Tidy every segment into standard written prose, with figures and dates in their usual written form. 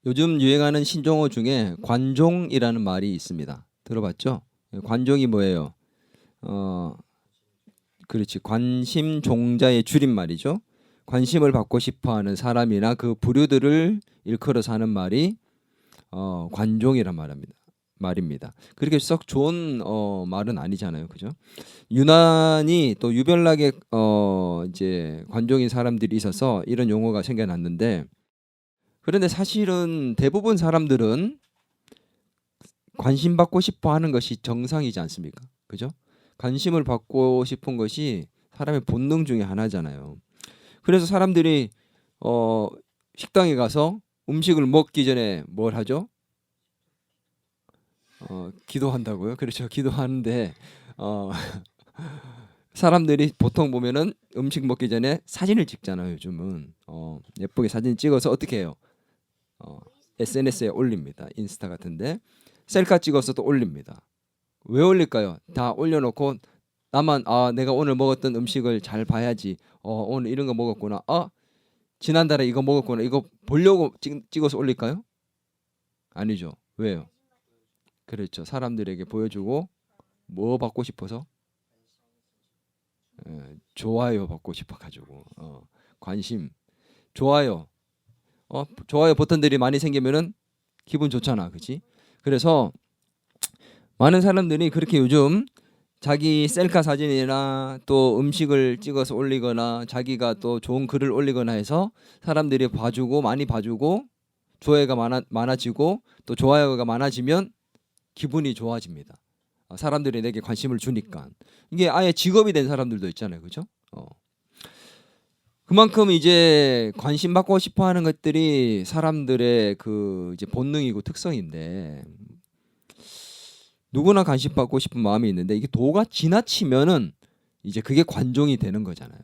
요즘 유행하는 신종어 중에 관종이라는 말이 있습니다. 들어봤죠? 관종이 뭐예요? 어, 그렇지. 관심 종자의 줄임말이죠. 관심을 받고 싶어하는 사람이나 그 부류들을 일컬어서 하는 말이 관종이란 말입니다. 그렇게 썩 좋은 말은 아니잖아요, 그죠? 유난히 또 유별나게 이제 관종인 사람들이 있어서 이런 용어가 생겨났는데, 그런데 사실은 대부분 사람들은 관심 받고 싶어 하는 것이 정상이지 않습니까? 그죠? 관심을 받고 싶은 것이 사람의 본능 중에 하나잖아요. 그래서 사람들이 어, 식당에 가서 음식을 먹기 전에 뭘 하죠? 기도한다고요? 그렇죠. 기도하는데 어, 사람들이 보통 보면은 음식 먹기 전에 사진을 찍잖아요. 요즘은 예쁘게 사진 찍어서 어떻게 해요? 어, SNS에 올립니다. 인스타 같은데 셀카 찍어서 또 올립니다. 왜 올릴까요? 다 올려놓고 나만 내가 오늘 먹었던 음식을 잘 봐야지. 오늘 이런 거 먹었구나. 지난달에 이거 먹었구나. 이거 보려고 찍어서 올릴까요? 아니죠. 왜요? 그렇죠. 사람들에게 보여주고 뭐 받고 싶어서 좋아요 받고 싶어 가지고 관심 좋아요 좋아요 버튼들이 많이 생기면은 기분 좋잖아, 그렇지? 그래서 많은 사람들이 그렇게 요즘 자기 셀카 사진이나 또 음식을 찍어서 올리거나 자기가 또 좋은 글을 올리거나 해서 사람들이 봐주고 많이 봐주고 좋아요가 많아지고 또 좋아요가 많아지면 기분이 좋아집니다. 사람들이 내게 관심을 주니까 이게 아예 직업이 된 사람들도 있잖아요, 그죠? 그만큼 이제 관심 받고 싶어하는 것들이 사람들의 그 이제 본능이고 특성인데 누구나 관심 받고 싶은 마음이 있는데 이게 도가 지나치면은 이제 그게 관종이 되는 거잖아요.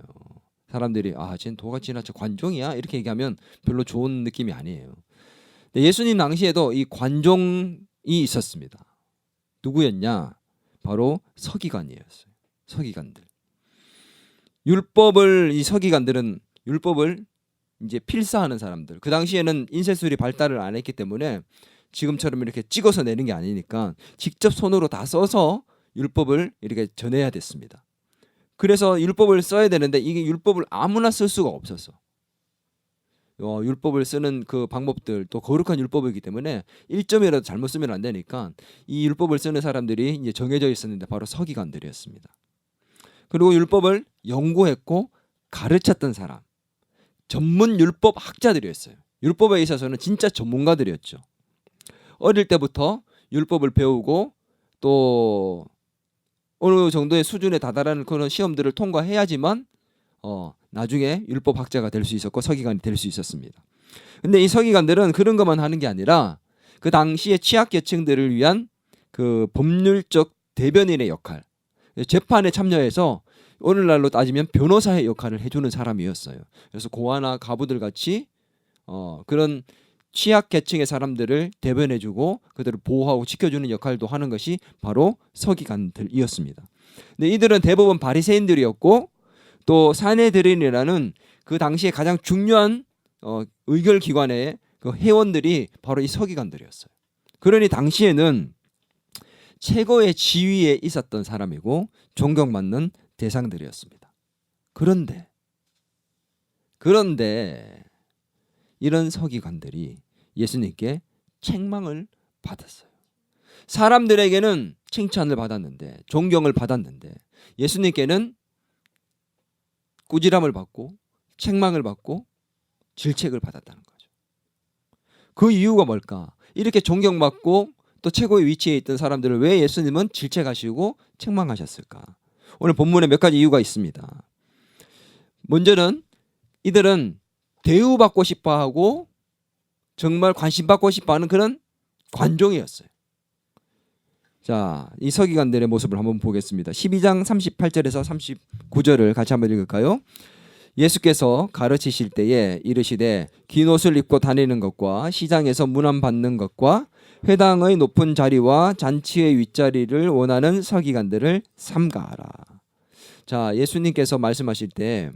사람들이 쟤는 도가 지나쳐 관종이야 이렇게 얘기하면 별로 좋은 느낌이 아니에요. 예수님 당시에도 이 관종이 있었습니다. 누구였냐? 바로 서기관이었어요. 서기관들. 이 서기관들은 율법을 이제 필사하는 사람들. 그 당시에는 인쇄술이 발달을 안 했기 때문에 지금처럼 이렇게 찍어서 내는 게 아니니까 직접 손으로 다 써서 율법을 이렇게 전해야 됐습니다. 그래서 율법을 써야 되는데 이게 율법을 아무나 쓸 수가 없었어. 율법을 쓰는 그 방법들 또 거룩한 율법이기 때문에 1점이라도 잘못 쓰면 안 되니까 이 율법을 쓰는 사람들이 이제 정해져 있었는데 바로 서기관들이었습니다. 그리고 율법을 연구했고 가르쳤던 사람, 전문 율법 학자들이었어요. 율법에 있어서는 진짜 전문가들이었죠. 어릴 때부터 율법을 배우고 또 어느 정도의 수준에 다다르는 그런 시험들을 통과해야지만 나중에 율법학자가 될 수 있었고 서기관이 될 수 있었습니다. 근데 이 서기관들은 그런 것만 하는 게 아니라 그 당시의 취약계층들을 위한 그 법률적 대변인의 역할, 재판에 참여해서 오늘날로 따지면 변호사의 역할을 해주는 사람이었어요. 그래서 고아나 가부들 같이 그런 취약계층의 사람들을 대변해주고 그들을 보호하고 지켜주는 역할도 하는 것이 바로 서기관들이었습니다. 근데 이들은 대부분 바리새인들이었고 또 사내들인이라는 그 당시에 가장 중요한 의결 기관의 그 회원들이 바로 이 서기관들이었어요. 그러니 당시에는 최고의 지위에 있었던 사람이고 존경받는 대상들이었습니다. 그런데 이런 서기관들이 예수님께 책망을 받았어요. 사람들에게는 칭찬을 받았는데 존경을 받았는데 예수님께는 꾸지람을 받고 책망을 받고 질책을 받았다는 거죠. 그 이유가 뭘까? 이렇게 존경받고 또 최고의 위치에 있던 사람들을 왜 예수님은 질책하시고 책망하셨을까? 오늘 본문에 몇 가지 이유가 있습니다. 먼저는 이들은 대우받고 싶어하고 정말 관심받고 싶어하는 그런 관종이었어요. 자, 이 서기관들의 모습을 한번 보겠습니다. 12장 38절에서 39절을 같이 한번 읽을까요? 예수께서 가르치실 때에 이르시되 긴 옷을 입고 다니는 것과 시장에서 문안 받는 것과 회당의 높은 자리와 잔치의 윗자리를 원하는 서기관들을 삼가하라. 자, 예수님께서 말씀하실 때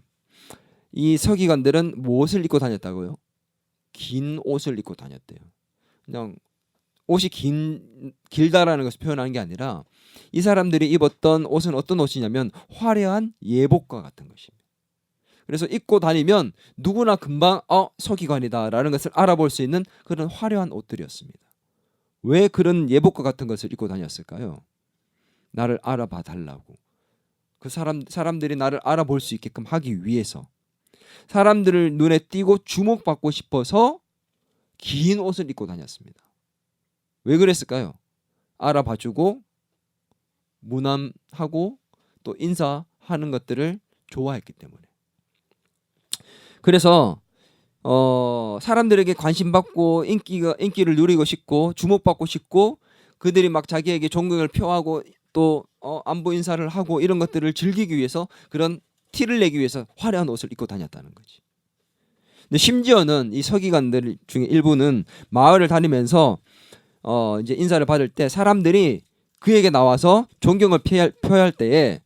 이 서기관들은 무엇을 입고 다녔다고요? 긴 옷을 입고 다녔대요. 그냥 옷이 길다라는 것을 표현하는 게 아니라 이 사람들이 입었던 옷은 어떤 옷이냐면 화려한 예복과 같은 것입니다. 그래서 입고 다니면 누구나 금방 서기관이다라는 것을 알아볼 수 있는 그런 화려한 옷들이었습니다. 왜 그런 예복과 같은 것을 입고 다녔을까요? 나를 알아봐 달라고. 그 사람들이 나를 알아볼 수 있게끔 하기 위해서, 사람들을 눈에 띄고 주목받고 싶어서 긴 옷을 입고 다녔습니다. 왜 그랬을까요? 알아봐주고 무난하고 또 인사하는 것들을 좋아했기 때문에. 그래서 사람들에게 관심받고 인기를 누리고 싶고 주목받고 싶고 그들이 막 자기에게 존경을 표하고 또 안부 인사를 하고 이런 것들을 즐기기 위해서 그런 티를 내기 위해서 화려한 옷을 입고 다녔다는 거지. 근데 심지어는 이 서기관들 중에 일부는 마을을 다니면서 이제 인사를 받을 때 사람들이 그에게 나와서 존경을 표할 때에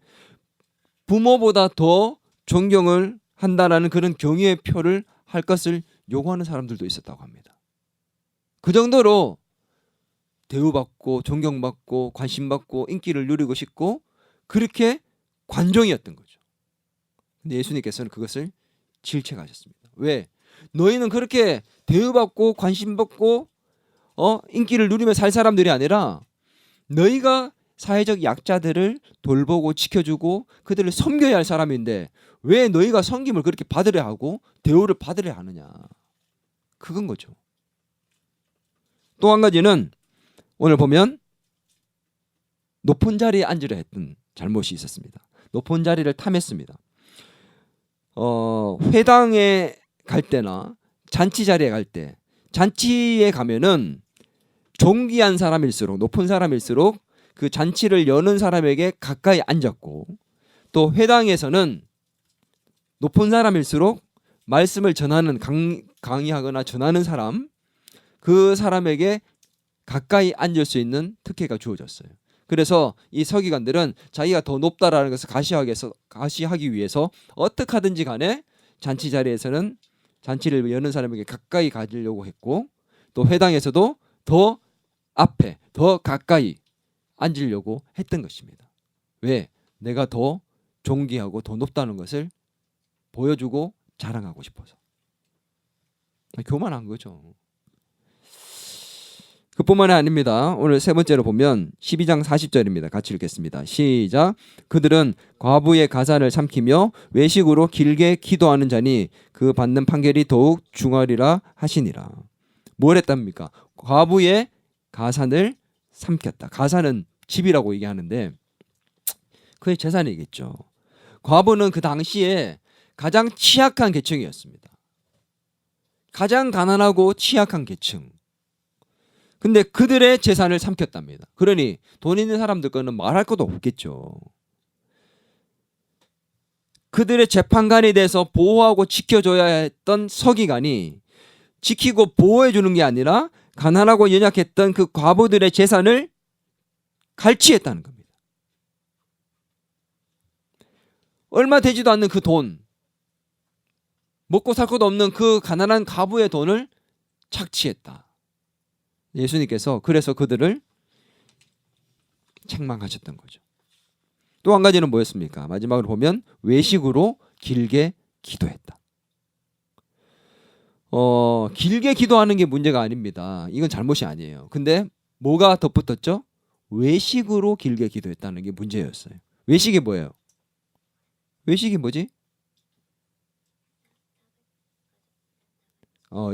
부모보다 더 존경을 한다라는 그런 경의의 표를 할 것을 요구하는 사람들도 있었다고 합니다. 그 정도로 대우받고 존경받고 관심받고 인기를 누리고 싶고 그렇게 관종이었던 거죠. 근데 예수님께서는 그것을 질책하셨습니다. 왜? 너희는 그렇게 대우받고 관심받고 인기를 누리며 살 사람들이 아니라 너희가 사회적 약자들을 돌보고 지켜주고 그들을 섬겨야 할 사람인데 왜 너희가 섬김을 그렇게 받으려 하고 대우를 받으려 하느냐. 그건 거죠. 또 한 가지는 오늘 보면 높은 자리에 앉으려 했던 잘못이 있었습니다. 높은 자리를 탐했습니다. 회당에 갈 때나 잔치 자리에 갈 때, 잔치에 가면은 존귀한 사람일수록, 높은 사람일수록 그 잔치를 여는 사람에게 가까이 앉았고, 또 회당에서는 높은 사람일수록 말씀을 전하는 강의하거나 전하는 사람, 그 사람에게 가까이 앉을 수 있는 특혜가 주어졌어요. 그래서 이 서기관들은 자기가 더 높다라는 것을 가시하기 위해서 어떻게 하든지 간에 잔치 자리에서는 잔치를 여는 사람에게 가까이 가지려고 했고, 또 회당에서도 더 앞에 더 가까이 앉으려고 했던 것입니다. 왜? 내가 더 존귀하고 더 높다는 것을 보여주고 자랑하고 싶어서. 교만한 거죠. 그뿐만이 아닙니다. 오늘 세 번째로 보면 12장 40절입니다. 같이 읽겠습니다. 시작. 그들은 과부의 가산을 삼키며 외식으로 길게 기도하는 자니 그 받는 판결이 더욱 중하리라 하시니라. 뭘 했답니까? 과부의 가산을 삼켰다. 가산은 집이라고 얘기하는데 그의 재산이겠죠. 과부는 그 당시에 가장 취약한 계층이었습니다. 가장 가난하고 취약한 계층. 근데 그들의 재산을 삼켰답니다. 그러니 돈 있는 사람들 거는 말할 것도 없겠죠. 그들의 재판관이 돼서 보호하고 지켜줘야 했던 서기관이 지키고 보호해 주는 게 아니라 가난하고 연약했던 그 과부들의 재산을 갈취했다는 겁니다. 얼마 되지도 않는 그 돈, 먹고 살 것도 없는 그 가난한 과부의 돈을 착취했다. 예수님께서 그래서 그들을 책망하셨던 거죠. 또 한 가지는 뭐였습니까? 마지막으로 보면 외식으로 길게 기도했다. 길게 기도하는 게 문제가 아닙니다. 이건 잘못이 아니에요. 근데 뭐가 덧붙었죠? 외식으로 길게 기도했다는 게 문제였어요. 외식이 뭐예요? 외식이 뭐지?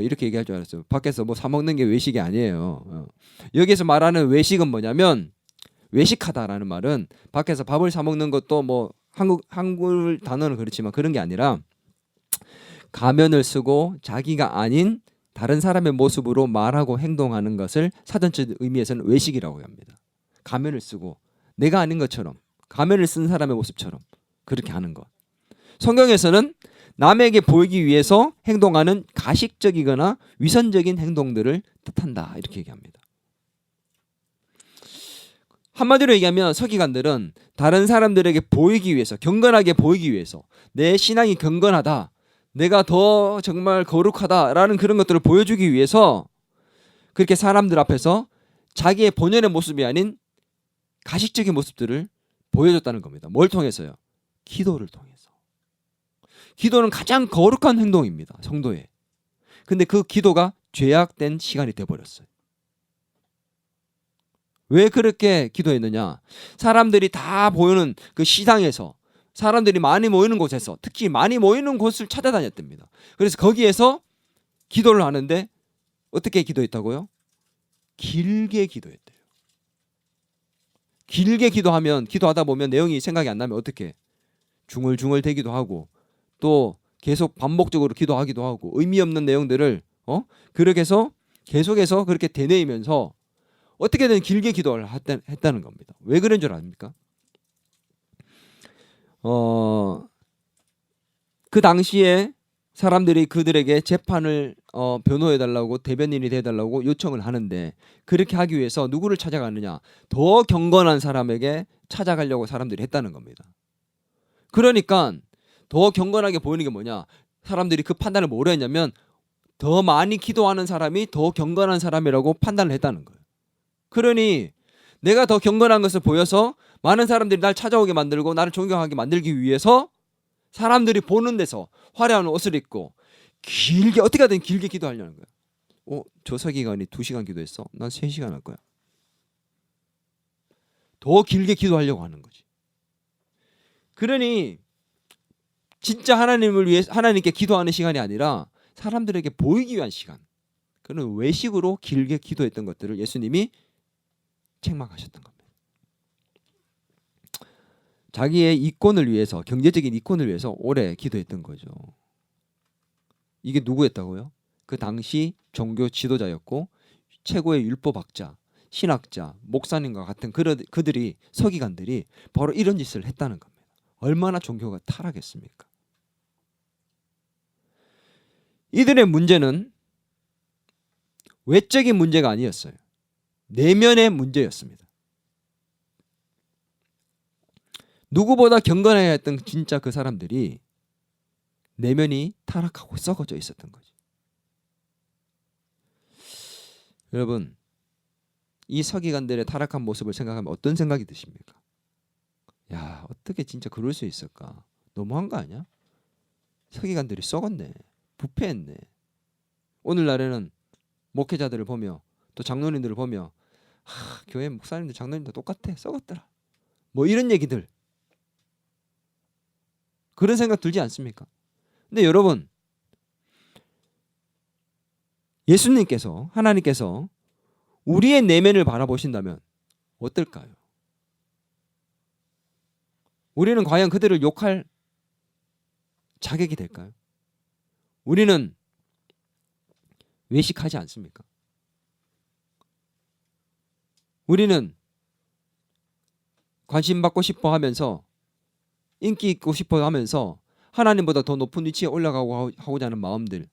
이렇게 얘기할 줄 알았어요. 밖에서 뭐 사 먹는 게 외식이 아니에요. 여기서 말하는 외식은 뭐냐면 외식하다라는 말은 밖에서 밥을 사 먹는 것도 뭐 한국 단어는 그렇지만 그런 게 아니라 가면을 쓰고 자기가 아닌 다른 사람의 모습으로 말하고 행동하는 것을 사전적 의미에서는 외식이라고 합니다. 가면을 쓰고 내가 아닌 것처럼 가면을 쓴 사람의 모습처럼 그렇게 하는 것. 성경에서는 남에게 보이기 위해서 행동하는 가식적이거나 위선적인 행동들을 뜻한다 이렇게 얘기합니다. 한마디로 얘기하면 서기관들은 다른 사람들에게 보이기 위해서, 경건하게 보이기 위해서, 내 신앙이 경건하다, 내가 더 정말 거룩하다라는 그런 것들을 보여주기 위해서 그렇게 사람들 앞에서 자기의 본연의 모습이 아닌 가식적인 모습들을 보여줬다는 겁니다. 뭘 통해서요? 기도를 통해서. 기도는 가장 거룩한 행동입니다. 성도의. 근데 그 기도가 죄악된 시간이 되어버렸어요. 왜 그렇게 기도했느냐? 사람들이 다 보이는 그 시장에서, 사람들이 많이 모이는 곳에서, 특히 많이 모이는 곳을 찾아다녔답니다. 그래서 거기에서 기도를 하는데 어떻게 기도했다고요? 길게 기도했대요. 길게 기도하다 보면 내용이 생각이 안 나면 어떻게? 중얼중얼 대기도 하고 또 계속 반복적으로 기도하기도 하고 의미 없는 내용들을 그렇게 해서 계속해서 그렇게 되뇌이면서 어떻게든 길게 기도를 했다는 겁니다. 왜 그런 줄 아십니까? 그 당시에 사람들이 그들에게 재판을 변호해달라고, 대변인이 돼달라고 요청을 하는데, 그렇게 하기 위해서 누구를 찾아가느냐? 더 경건한 사람에게 찾아가려고 사람들이 했다는 겁니다. 그러니까 더 경건하게 보이는 게 뭐냐? 사람들이 그 판단을 뭐로 했냐면 더 많이 기도하는 사람이 더 경건한 사람이라고 판단을 했다는 거예요. 그러니 내가 더 경건한 것을 보여서 많은 사람들이 날 찾아오게 만들고 나를 존경하게 만들기 위해서 사람들이 보는 데서 화려한 옷을 입고 길게, 어떻게 하든 길게 기도하려는 거야. 저 서기관이 2시간 기도했어? 난 3시간 할 거야. 더 길게 기도하려고 하는 거지. 그러니 진짜 하나님을 위해, 하나님께 기도하는 시간이 아니라 사람들에게 보이기 위한 시간, 그런 외식으로 길게 기도했던 것들을 예수님이 책망하셨던 겁니다. 자기의 이권을 위해서, 경제적인 이권을 위해서 오래 기도했던 거죠. 이게 누구였다고요? 그 당시 종교 지도자였고 최고의 율법학자, 신학자, 목사님과 같은 그들이, 서기관들이 바로 이런 짓을 했다는 겁니다. 얼마나 종교가 타락했습니까? 이들의 문제는 외적인 문제가 아니었어요. 내면의 문제였습니다. 누구보다 경건해야 했던 진짜 그 사람들이 내면이 타락하고 썩어져 있었던 거죠. 여러분, 이 서기관들의 타락한 모습을 생각하면 어떤 생각이 드십니까? 야, 어떻게 진짜 그럴 수 있을까? 너무한 거 아니야? 서기관들이 썩었네. 부패했네. 오늘날에는 목회자들을 보며 또 장로님들을 보며 교회 목사님들, 장로님들 똑같아. 썩었더라. 뭐 이런 얘기들. 그런 생각 들지 않습니까? 근데 여러분, 예수님께서, 하나님께서 우리의 내면을 바라보신다면 어떨까요? 우리는 과연 그들을 욕할 자격이 될까요? 우리는 외식하지 않습니까? 우리는 관심받고 싶어 하면서, 인기 있고 싶어 하면서 하나님보다 더 높은 위치에 올라가고 하고자 하는 마음들,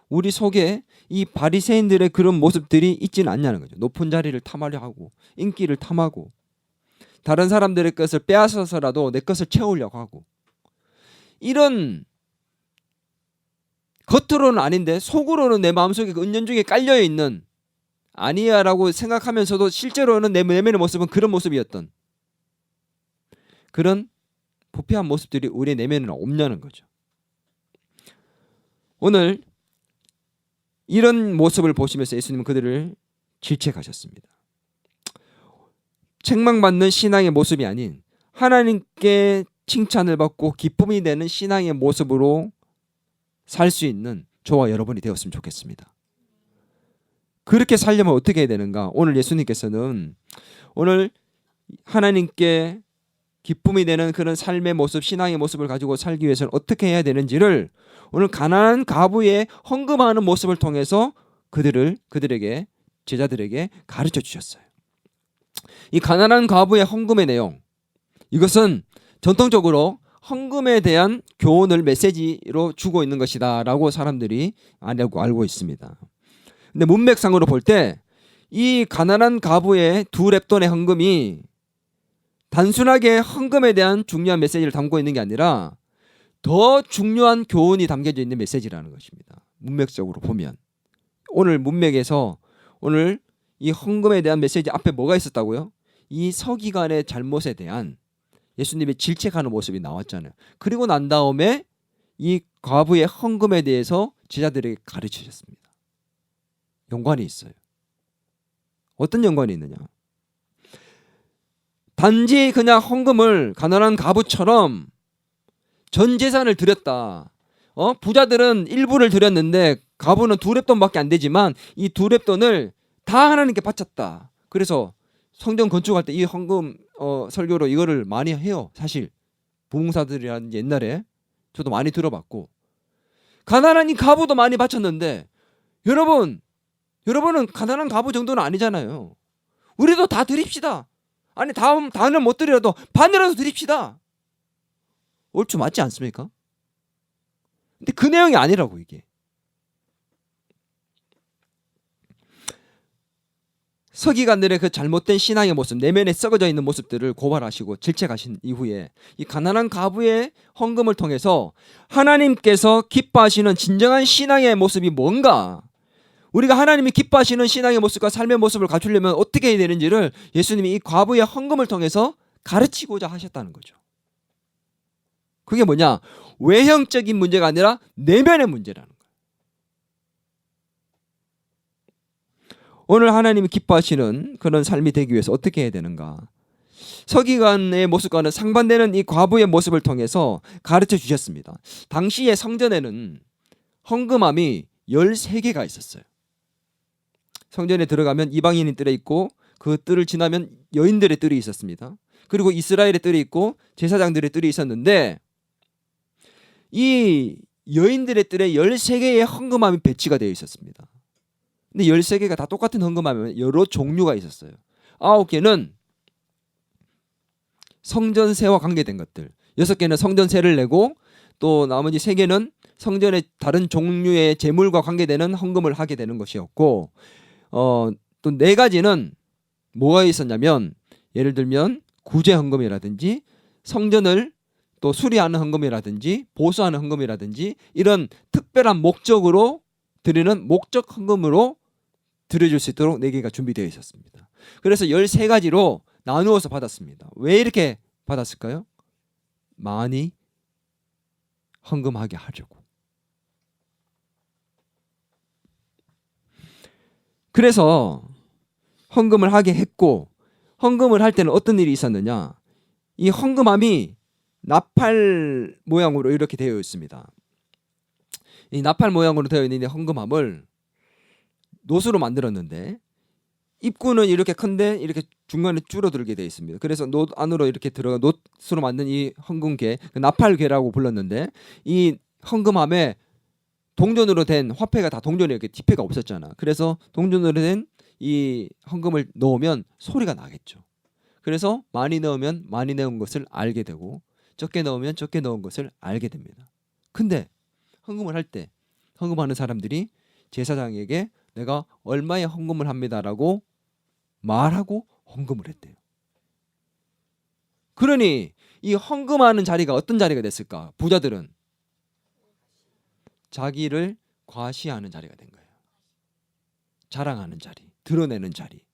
우리 속에 이 바리새인들의 그런 모습들이 있지는 않냐는 거죠. 높은 자리를 탐하려 하고 인기를 탐하고 다른 사람들의 것을 빼앗아서라도 내 것을 채우려고 하고, 이런 겉으로는 아닌데 속으로는 내 마음속에 은연중에 깔려있는, 아니야 라고 생각하면서도 실제로는 내 내면의 모습은 그런 모습이었던, 그런 부패한 모습들이 우리의 내면에 없냐는 거죠. 오늘 이런 모습을 보시면서 예수님은 그들을 질책하셨습니다. 책망받는 신앙의 모습이 아닌 하나님께 칭찬을 받고 기쁨이 되는 신앙의 모습으로 살 수 있는 저와 여러분이 되었으면 좋겠습니다. 그렇게 살려면 어떻게 해야 되는가? 오늘 예수님께서는 오늘 하나님께 기쁨이 되는 그런 삶의 모습, 신앙의 모습을 가지고 살기 위해서는 어떻게 해야 되는지를 오늘 가난한 과부의 헌금하는 모습을 통해서 그들에게, 제자들에게 가르쳐 주셨어요. 이 가난한 과부의 헌금의 내용, 이것은 전통적으로 헌금에 대한 교훈을 메시지로 주고 있는 것이다 라고 사람들이 알고 있습니다. 근데 문맥상으로 볼 때 이 가난한 과부의 2렙돈의 헌금이 단순하게 헌금에 대한 중요한 메시지를 담고 있는 게 아니라 더 중요한 교훈이 담겨져 있는 메시지라는 것입니다. 문맥적으로 보면 오늘 문맥에서 오늘 이 헌금에 대한 메시지 앞에 뭐가 있었다고요? 이 서기관의 잘못에 대한 예수님의 질책하는 모습이 나왔잖아요. 그리고 난 다음에 이 과부의 헌금에 대해서 제자들에게 가르치셨습니다. 연관이 있어요. 어떤 연관이 있느냐? 단지 그냥 헌금을 가난한 과부처럼 전 재산을 드렸다. 부자들은 일부를 드렸는데 과부는 2렙돈밖에 안 되지만 이 2렙돈을 다 하나님께 바쳤다. 그래서 성전 건축할 때 이 헌금 설교로 이거를 많이 해요. 사실 부흥사들이라는 옛날에 저도 많이 들어봤고, 가난한 이 과부도 많이 바쳤는데 여러분은 가난한 과부 정도는 아니잖아요. 우리도 다 드립시다. 아니 다는 못 드려도 반이라도 드립시다. 옳죠, 맞지 않습니까? 근데 그 내용이 아니라고. 이게 서기관들의 그 잘못된 신앙의 모습, 내면에 썩어져 있는 모습들을 고발하시고 질책하신 이후에 이 가난한 과부의 헌금을 통해서 하나님께서 기뻐하시는 진정한 신앙의 모습이 뭔가, 우리가 하나님이 기뻐하시는 신앙의 모습과 삶의 모습을 갖추려면 어떻게 해야 되는지를 예수님이 이 과부의 헌금을 통해서 가르치고자 하셨다는 거죠. 그게 뭐냐? 외형적인 문제가 아니라 내면의 문제라는 거예요. 오늘 하나님이 기뻐하시는 그런 삶이 되기 위해서 어떻게 해야 되는가? 서기관의 모습과는 상반되는 이 과부의 모습을 통해서 가르쳐 주셨습니다. 당시의 성전에는 헌금함이 13개가 있었어요. 성전에 들어가면 이방인의 뜰에 있고, 그 뜰을 지나면 여인들의 뜰이 있었습니다. 그리고 이스라엘의 뜰이 있고 제사장들의 뜰이 있었는데, 이 여인들의 뜰에 13개의 헌금함이 배치가 되어 있었습니다. 근데 13개가 다 똑같은 헌금함이면 여러 종류가 있었어요. 9개는 성전세와 관계된 것들, 6개는 성전세를 내고, 또 나머지 3개는 성전의 다른 종류의 재물과 관계되는 헌금을 하게 되는 것이었고, 또 4가지는 뭐가 있었냐면, 예를 들면 구제 헌금이라든지 성전을 또 수리하는 헌금이라든지 보수하는 헌금이라든지 이런 특별한 목적으로 드리는 목적 헌금으로 드려줄 수 있도록 4개가 준비되어 있었습니다. 그래서 13가지로 나누어서 받았습니다. 왜 이렇게 받았을까요? 많이 헌금하게 하려고. 그래서 헌금을 하게 했고, 헌금을 할 때는 어떤 일이 있었느냐? 이 헌금함이 나팔 모양으로 이렇게 되어 있습니다. 이 나팔 모양으로 되어 있는 헌금함을 놋으로 만들었는데, 입구는 이렇게 큰데 이렇게 중간에 줄어들게 되어 있습니다. 그래서 놋 안으로 이렇게 들어가 놋으로 만든 이 헌금괴, 나팔괴라고 불렀는데, 이 헌금함에 동전으로 된 화폐가 다 동전에 이렇게 지폐가 없었잖아. 그래서 동전으로 된 이 헌금을 넣으면 소리가 나겠죠. 그래서 많이 넣으면 많이 넣은 것을 알게 되고, 적게 넣으면 적게 넣은 것을 알게 됩니다. 근데 헌금을 할 때 헌금하는 사람들이 제사장에게 내가 얼마의 헌금을 합니다라고 말하고 헌금을 했대요. 그러니 이 헌금하는 자리가 어떤 자리가 됐을까? 부자들은 자기를 과시하는 자리가 된 거예요. 자랑하는 자리, 드러내는 자리.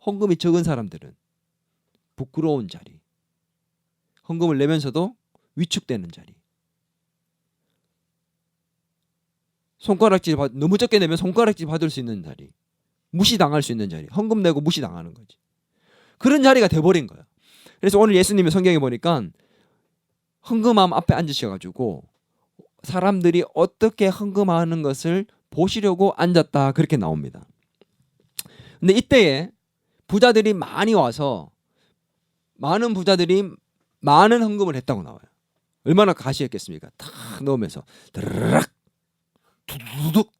헌금이 적은 사람들은 부끄러운 자리, 헌금을 내면서도 위축되는 자리, 손가락질 너무 적게 내면 손가락질 받을 수 있는 자리, 무시당할 수 있는 자리, 헌금 내고 무시당하는 거지. 그런 자리가 돼버린 거야. 그래서 오늘 예수님이 성경에 보니까 헌금함 앞에 앉으셔가지고 사람들이 어떻게 헌금하는 것을 보시려고 앉았다, 그렇게 나옵니다. 근데 이때에 부자들이 많이 와서 많은 부자들이 많은 헌금을 했다고 나와요. 얼마나 가시했겠습니까? 탁 넣으면서 드르륵 두두둑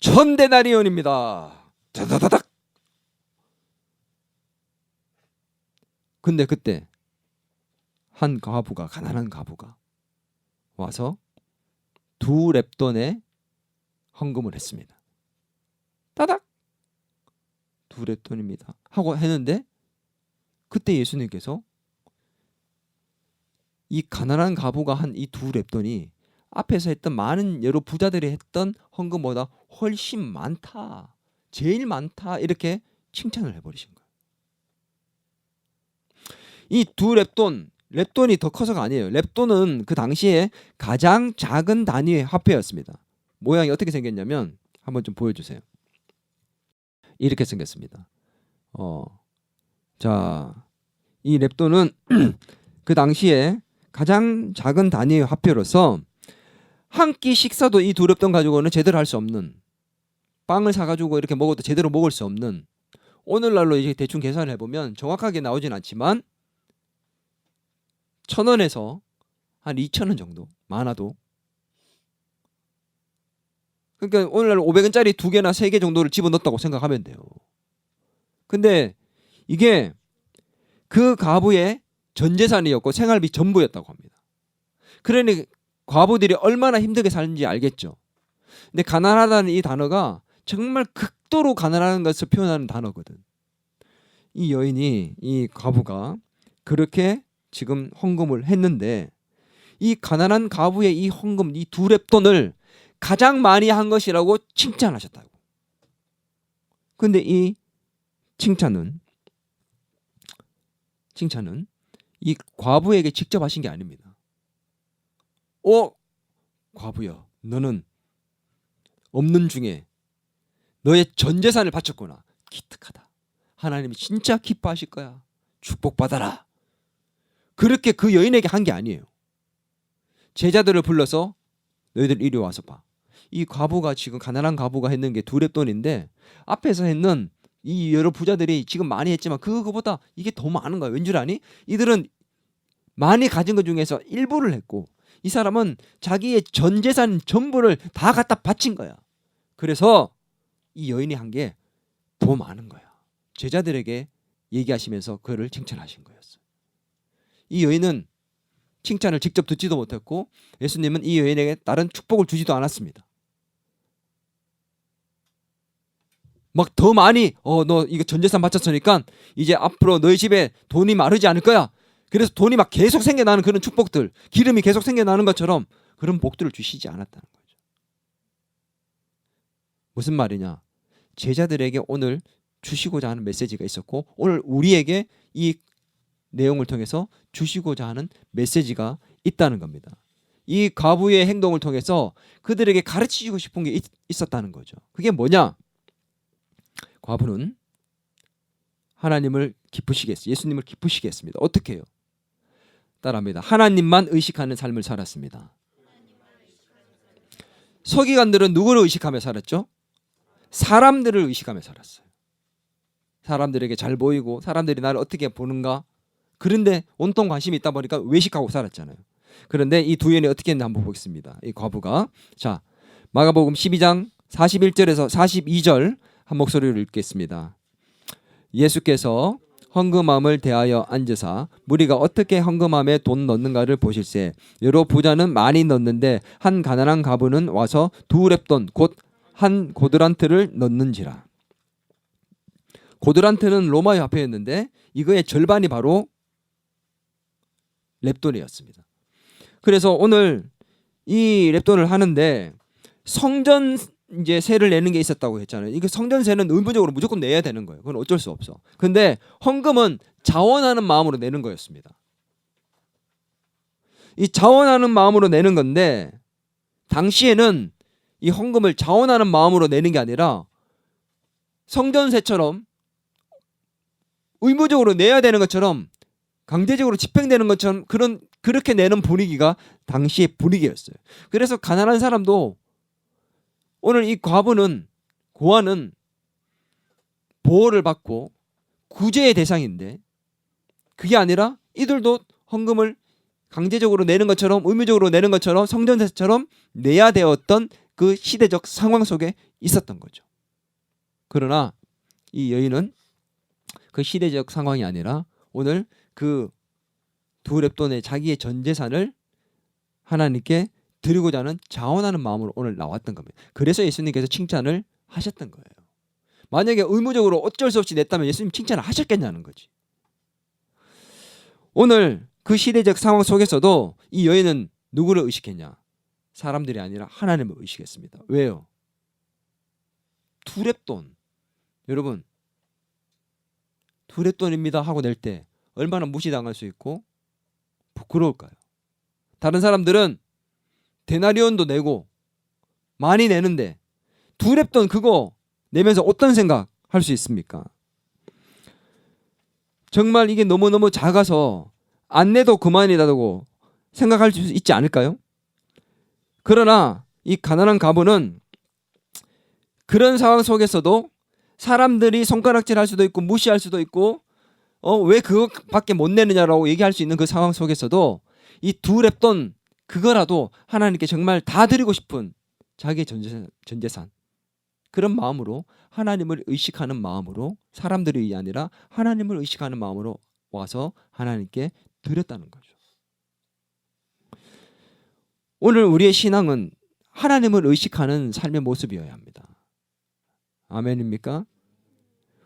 1000데나리온입니다. 다다다닥. 근데 그때 한 과부가, 가난한 과부가 와서 2렙돈의 헌금을 했습니다. 따닥 2렙돈입니다 하고 했는데, 그때 예수님께서 이 가난한 과부가 한 이 두 렙돈이 앞에서 했던 많은 여러 부자들이 했던 헌금보다 훨씬 많다, 제일 많다, 이렇게 칭찬을 해버리신 거예요. 이 두 렙돈이 더 커서가 아니에요. 렙돈은 그 당시에 가장 작은 단위의 화폐였습니다. 모양이 어떻게 생겼냐면 한번 좀 보여주세요. 이렇게 생겼습니다. 자, 이 렙돈은 그 당시에 가장 작은 단위의 화폐로서 한 끼 식사도 이 두 렙돈 가지고는 제대로 할 수 없는, 빵을 사가지고 이렇게 먹어도 제대로 먹을 수 없는, 오늘날로 이제 대충 계산을 해보면 정확하게 나오진 않지만 1,000원에서 한 2,000원 정도, 많아도. 그러니까 오늘날 500원짜리 2개나 3개 정도를 집어넣었다고 생각하면 돼요. 근데 이게 그 과부의 전 재산이었고 생활비 전부였다고 합니다. 그러니 과부들이 얼마나 힘들게 살는지 알겠죠. 근데 가난하다는 이 단어가 정말 극도로 가난한 것을 표현하는 단어거든. 이 여인이, 이 과부가 그렇게 지금 헌금을 했는데, 이 가난한 과부의 이 헌금, 이 두 렙돈을 가장 많이 한 것이라고 칭찬하셨다고. 근데 이 칭찬은 이 과부에게 직접 하신 게 아닙니다. 과부여, 너는 없는 중에 너의 전 재산을 바쳤구나. 기특하다. 하나님이 진짜 기뻐하실 거야. 축복받아라. 그렇게 그 여인에게 한 게 아니에요. 제자들을 불러서 너희들 이리 와서 봐. 이 과부가, 지금 가난한 과부가 했는 게 두 렙돈인데 앞에서 했는 이 여러 부자들이 지금 많이 했지만 그거보다 이게 더 많은 거야. 왠 줄 아니? 이들은 많이 가진 것 중에서 일부를 했고, 이 사람은 자기의 전 재산 전부를 다 갖다 바친 거야. 그래서 이 여인이 한 게 더 많은 거야. 제자들에게 얘기하시면서 그를 칭찬하신 거였어요. 이 여인은 칭찬을 직접 듣지도 못했고 예수님은 이 여인에게 다른 축복을 주지도 않았습니다. 막 더 많이 너 이거 전 재산 바쳤으니까 이제 앞으로 너희 집에 돈이 마르지 않을 거야. 그래서 돈이 막 계속 생겨나는 그런 축복들, 기름이 계속 생겨나는 것처럼 그런 복들을 주시지 않았다는 거죠. 무슨 말이냐? 제자들에게 오늘 주시고자 하는 메시지가 있었고 오늘 우리에게 이 내용을 통해서 주시고자 하는 메시지가 있다는 겁니다. 이 과부의 행동을 통해서 그들에게 가르치고 싶은 게 있었다는 거죠. 그게 뭐냐? 과부는 하나님을 기쁘시게 했어요. 예수님을 기쁘시게 했습니다. 어떻게 해요? 따라합니다. 하나님만 의식하는 삶을 살았습니다. 서기관들은 누구를 의식하며 살았죠? 사람들을 의식하며 살았어요. 사람들에게 잘 보이고 사람들이 나를 어떻게 보는가, 그런데 온통 관심이 있다 보니까 외식하고 살았잖아요. 그런데 이 두 여인이 어떻게 했는지 한번 보겠습니다. 이 과부가. 자, 마가복음 12장 41절에서 42절 한 목소리로 읽겠습니다. 예수께서 헌금함을 대하여 앉으사 무리가 어떻게 헌금함에 돈 넣는가를 보실세. 여러 부자는 많이 넣는데 한 가난한 과부는 와서 두 렙돈 곧 한 고드란트를 넣는지라. 고드란트는 로마의 화폐였는데 이거의 절반이 바로 렙돈이었습니다. 그래서 오늘 이 렙돈을 하는데 성전 이제 세를 내는 게 있었다고 했잖아요. 이거 성전세는 의무적으로 무조건 내야 되는 거예요. 그건 어쩔 수 없어. 근데 헌금은 자원하는 마음으로 내는 거였습니다. 이 자원하는 마음으로 내는 건데 당시에는 이 헌금을 자원하는 마음으로 내는 게 아니라 성전세처럼 의무적으로 내야 되는 것처럼 강제적으로 집행되는 것처럼 그렇게 내는 분위기가 당시의 분위기였어요. 그래서 가난한 사람도 오늘 이 고아는 보호를 받고 구제의 대상인데 그게 아니라 이들도 헌금을 강제적으로 내는 것처럼 의무적으로 내는 것처럼 성전세처럼 내야 되었던 그 시대적 상황 속에 있었던 거죠. 그러나 이 여인은 그 시대적 상황이 아니라 오늘 그 두 렙돈의 자기의 전 재산을 하나님께 드리고자 하는 자원하는 마음으로 오늘 나왔던 겁니다. 그래서 예수님께서 칭찬을 하셨던 거예요. 만약에 의무적으로 어쩔 수 없이 냈다면 예수님 칭찬을 하셨겠냐는 거지. 오늘 그 시대적 상황 속에서도 이 여인은 누구를 의식했냐? 사람들이 아니라 하나님을 의식했습니다. 왜요? 두렙돈. 여러분, 두렙돈입니다 하고 낼 때 얼마나 무시당할 수 있고 부끄러울까요? 다른 사람들은 데나리온도 내고 많이 내는데 두렙돈 그거 내면서 어떤 생각 할 수 있습니까? 정말 이게 너무너무 작아서 안 내도 그만이라고 생각할 수 있지 않을까요? 그러나 이 가난한 과부는 그런 상황 속에서도 사람들이 손가락질할 수도 있고 무시할 수도 있고 왜 그거밖에 못 내느냐라고 얘기할 수 있는 그 상황 속에서도 이 두렙돈 그거라도 하나님께 정말 다 드리고 싶은 자기의 전재산 그런 마음으로 하나님을 의식하는 마음으로 사람들이 아니라 하나님을 의식하는 마음으로 와서 하나님께 드렸다는 거죠. 오늘 우리의 신앙은 하나님을 의식하는 삶의 모습이어야 합니다. 아멘입니까?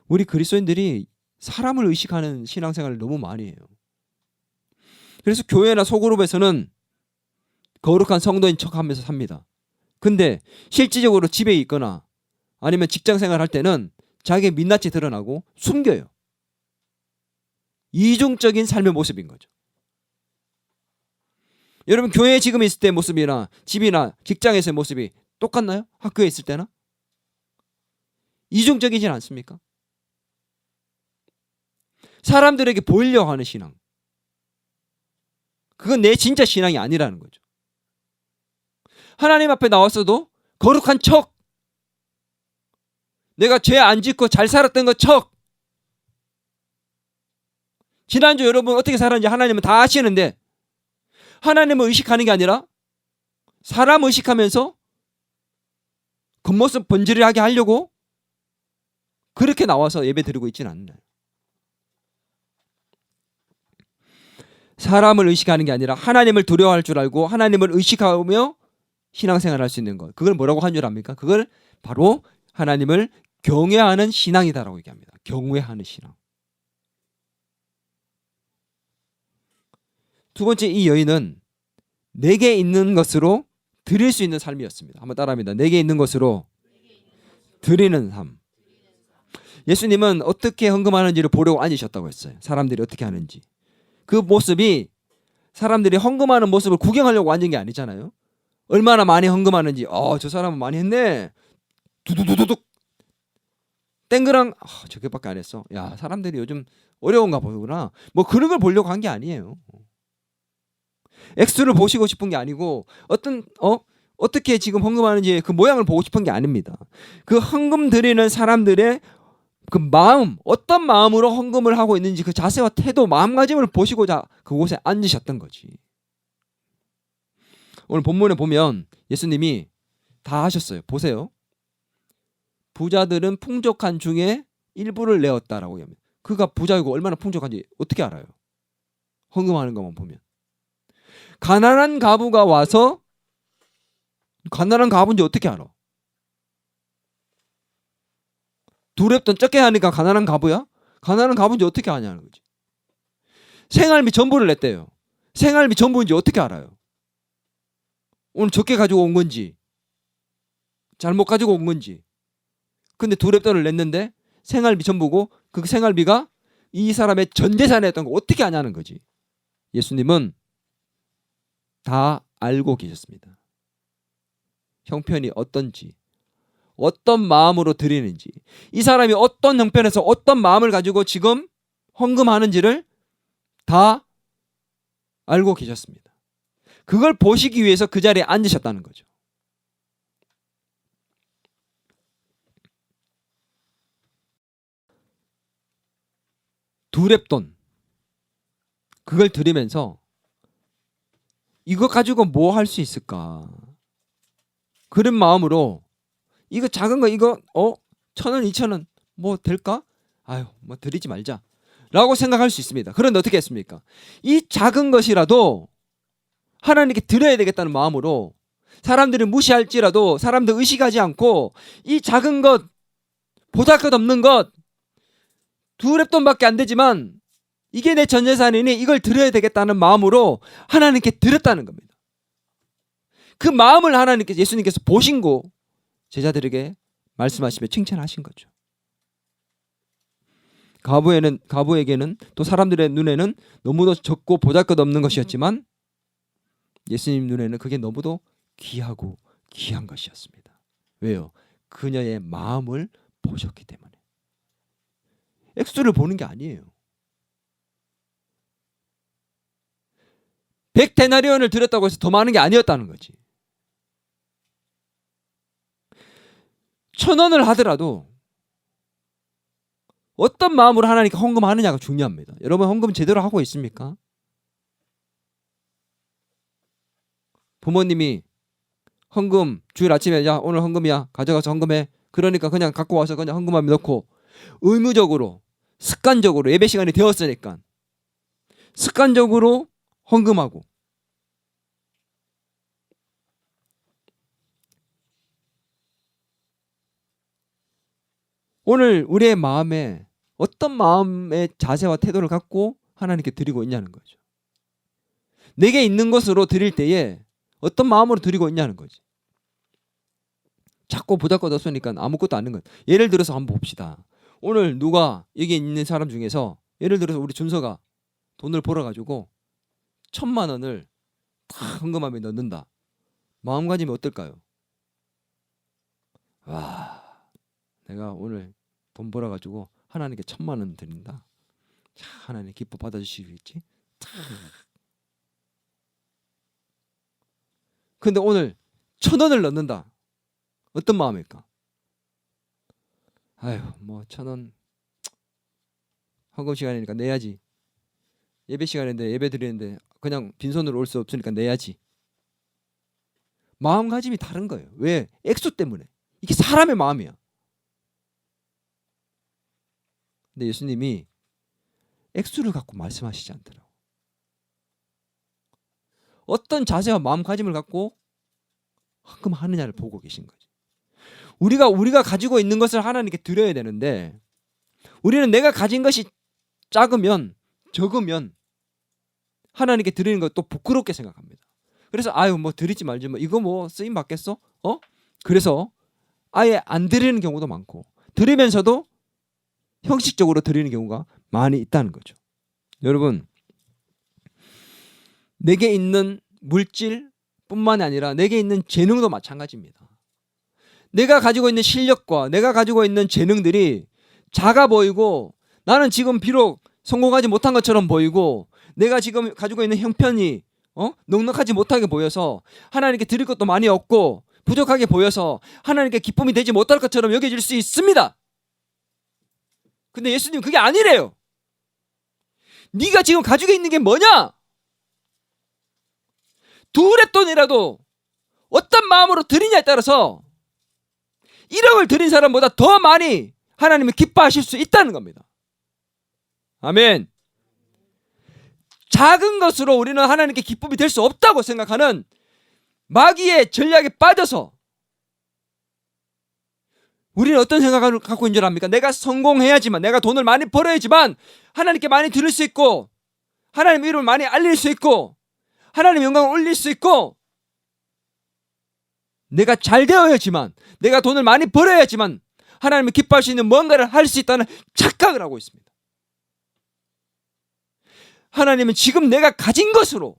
우리 그리스도인들이 사람을 의식하는 신앙생활을 너무 많이 해요. 그래서 교회나 소그룹에서는 거룩한 성도인 척하면서 삽니다. 근데 실질적으로 집에 있거나 아니면 직장생활 할 때는 자기의 민낯이 드러나고 숨겨요. 이중적인 삶의 모습인 거죠. 여러분 교회에 지금 있을 때 모습이나 집이나 직장에서의 모습이 똑같나요? 학교에 있을 때나? 이중적이진 않습니까? 사람들에게 보이려고 하는 신앙. 그건 내 진짜 신앙이 아니라는 거죠. 하나님 앞에 나왔어도 거룩한 척. 내가 죄 안 짓고 잘 살았던 것 척. 지난주 여러분 어떻게 살았는지 하나님은 다 아시는데 하나님을 의식하는 게 아니라 사람 의식하면서 겉모습 번지르하게 하려고 그렇게 나와서 예배 드리고 있지는 않나요? 사람을 의식하는 게 아니라 하나님을 두려워할 줄 알고 하나님을 의식하며 신앙생활을 할 수 있는 것. 그걸 뭐라고 한 줄 압니까? 그걸 바로 하나님을 경외하는 신앙이다라고 얘기합니다. 경외하는 신앙. 두 번째, 이 여인은 내게 있는 것으로 드릴 수 있는 삶이었습니다. 한번 따라합니다. 내게 있는 것으로 드리는 삶. 예수님은 어떻게 헌금하는지를 보려고 앉으셨다고 했어요. 사람들이 어떻게 하는지. 그 모습이 사람들이 헌금하는 모습을 구경하려고 앉은 게 아니잖아요. 얼마나 많이 헌금하는지. 저 사람은 많이 했네. 두두두두둑. 땡그랑 저게밖에 안 했어. 야, 사람들이 요즘 어려운가 보구나. 뭐 그런 걸 보려고 한 게 아니에요. 액수를 보시고 싶은 게 아니고 어떻게 지금 헌금하는지 그 모양을 보고 싶은 게 아닙니다. 그 헌금 드리는 사람들의 그 마음, 어떤 마음으로 헌금을 하고 있는지 그 자세와 태도, 마음가짐을 보시고자 그곳에 앉으셨던 거지. 오늘 본문에 보면 예수님이 다 하셨어요. 보세요. 부자들은 풍족한 중에 일부를 내었다라고 합니다. 그가 부자이고 얼마나 풍족한지 어떻게 알아요? 헌금하는 것만 보면. 가난한 과부가 와서 가난한 과부인지 어떻게 알아? 두렙돈 적게 하니까 가난한 과부야? 가난한 과부인지 어떻게 아냐는 거지. 생활비 전부를 냈대요. 생활비 전부인지 어떻게 알아요? 오늘 적게 가지고 온 건지 잘못 가지고 온 건지. 근데 두렙돈을 냈는데 생활비 전부고 그 생활비가 이 사람의 전 재산이었던 거 어떻게 아냐는 거지. 예수님은 다 알고 계셨습니다. 형편이 어떤지, 어떤 마음으로 드리는지, 이 사람이 어떤 형편에서 어떤 마음을 가지고 지금 헌금하는지를 다 알고 계셨습니다. 그걸 보시기 위해서 그 자리에 앉으셨다는 거죠. 두렙돈 그걸 드리면서 이거 가지고 뭐 할 수 있을까? 그런 마음으로 이거 작은 거 이거 1,000원 2,000원 뭐 될까? 아유 뭐 드리지 말자 라고 생각할 수 있습니다. 그런데 어떻게 했습니까? 이 작은 것이라도 하나님께 드려야 되겠다는 마음으로 사람들이 무시할지라도 사람들 의식하지 않고 이 작은 것 보잘것없는 것 두렙돈밖에 안 되지만 이게 내 전 재산이니 이걸 드려야 되겠다는 마음으로 하나님께 드렸다는 겁니다. 그 마음을 하나님께서, 예수님께서 보신고 제자들에게 말씀하시며 칭찬하신 거죠. 과부에게는 또 사람들의 눈에는 너무도 적고 보잘것없는 것이었지만 예수님 눈에는 그게 너무도 귀하고 귀한 것이었습니다. 왜요? 그녀의 마음을 보셨기 때문에. 액수를 보는 게 아니에요. 100데나리온을 드렸다고 해서 더 많은 게 아니었다는 거지. 1,000원을 하더라도 어떤 마음으로 하나님께 헌금하느냐가 중요합니다. 여러분 헌금 제대로 하고 있습니까? 부모님이 헌금 주일 아침에 야 오늘 헌금이야 가져가서 헌금해. 그러니까 그냥 갖고 와서 그냥 헌금함에 넣고 의무적으로 습관적으로 예배 시간이 되었으니까 습관적으로 헌금하고 오늘 우리의 마음에 어떤 마음의 자세와 태도를 갖고 하나님께 드리고 있냐는 거죠. 내게 있는 것으로 드릴 때에 어떤 마음으로 드리고 있냐는 거지. 자꾸 보잘것없으니까 아무것도 안 하는 것. 예를 들어서 한번 봅시다. 오늘 누가 여기 있는 사람 중에서 예를 들어서 우리 준서가 돈을 벌어가지고 1,000만 원을 다 헌금함에 넣는다. 마음가짐이 어떨까요? 와, 내가 오늘 돈 벌어가지고 하나님께 1,000만 원 드린다. 자, 하나님 기뻐 받아주시겠지? 근데 오늘 1,000원을 넣는다. 어떤 마음일까? 아유, 뭐 1,000원 헌금 시간이니까 내야지. 예배 시간인데 예배 드리는데 그냥 빈손으로 올 수 없으니까 내야지. 마음가짐이 다른 거예요. 왜? 액수 때문에. 이게 사람의 마음이야. 근데 예수님이 액수를 갖고 말씀하시지 않더라고. 어떤 자세와 마음가짐을 갖고 헌금하느냐를 보고 계신 거지. 우리가 가지고 있는 것을 하나님께 드려야 되는데 우리는 내가 가진 것이 적으면 하나님께 드리는 것도 부끄럽게 생각합니다. 그래서 아유 뭐 드리지 말지 뭐 이거 뭐 쓰임 받겠어? 그래서 아예 안 드리는 경우도 많고 드리면서도 형식적으로 드리는 경우가 많이 있다는 거죠. 여러분 내게 있는 물질뿐만 아니라 내게 있는 재능도 마찬가지입니다. 내가 가지고 있는 실력과 내가 가지고 있는 재능들이 작아 보이고 나는 지금 비록 성공하지 못한 것처럼 보이고 내가 지금 가지고 있는 형편이 넉넉하지 못하게 보여서 하나님께 드릴 것도 많이 없고 부족하게 보여서 하나님께 기쁨이 되지 못할 것처럼 여겨질 수 있습니다. 근데 예수님 그게 아니래요. 네가 지금 가지고 있는 게 뭐냐? 둘의 돈이라도 어떤 마음으로 드리냐에 따라서 1억을 드린 사람보다 더 많이 하나님을 기뻐하실 수 있다는 겁니다. 아멘. 작은 것으로 우리는 하나님께 기쁨이 될 수 없다고 생각하는 마귀의 전략에 빠져서 우리는 어떤 생각을 갖고 있는 줄 압니까? 내가 성공해야지만, 내가 돈을 많이 벌어야지만 하나님께 많이 드릴 수 있고 하나님 이름을 많이 알릴 수 있고 하나님 영광을 올릴 수 있고 내가 잘 되어야지만, 내가 돈을 많이 벌어야지만 하나님을 기뻐할 수 있는 뭔가를 할 수 있다는 착각을 하고 있습니다. 하나님은 지금 내가 가진 것으로,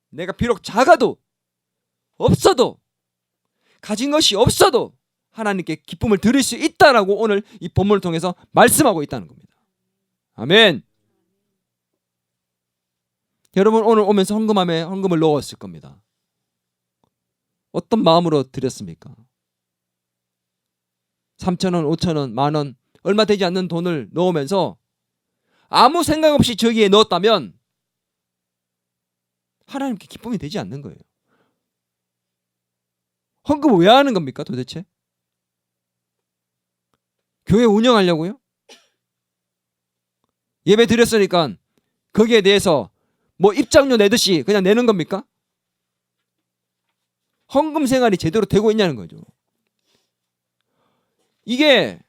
내가 비록 작아도 없어도 가진 것이 없어도 하나님께 기쁨을 드릴 수 있다라고 오늘 이 본문을 통해서 말씀하고 있다는 겁니다. 아멘. 여러분 오늘 오면서 헌금함에 헌금을 넣었을 겁니다. 어떤 마음으로 드렸습니까? 3,000원, 5,000원, 만원 얼마 되지 않는 돈을 넣으면서 아무 생각 없이 저기에 넣었다면 하나님께 기쁨이 되지 않는 거예요. 헌금을 왜 하는 겁니까 도대체? 교회 운영하려고요? 예배 드렸으니까 거기에 대해서 뭐 입장료 내듯이 그냥 내는 겁니까? 헌금 생활이 제대로 되고 있냐는 거죠. 이게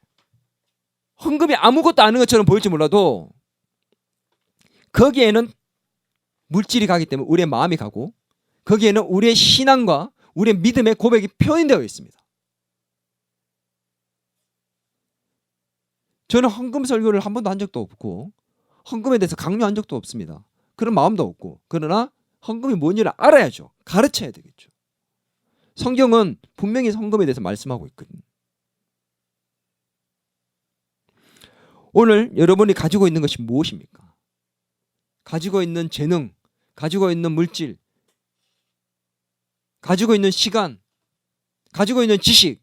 헌금이 아무것도 아닌 것처럼 보일지 몰라도 거기에는 물질이 가기 때문에 우리의 마음이 가고, 거기에는 우리의 신앙과 우리의 믿음의 고백이 표현되어 있습니다. 저는 헌금 설교를 한 번도 한 적도 없고 헌금에 대해서 강요한 적도 없습니다. 그런 마음도 없고, 그러나 헌금이 뭔지를 알아야죠. 가르쳐야 되겠죠. 성경은 분명히 헌금에 대해서 말씀하고 있거든요. 오늘 여러분이 가지고 있는 것이 무엇입니까? 가지고 있는 재능, 가지고 있는 물질, 가지고 있는 시간, 가지고 있는 지식,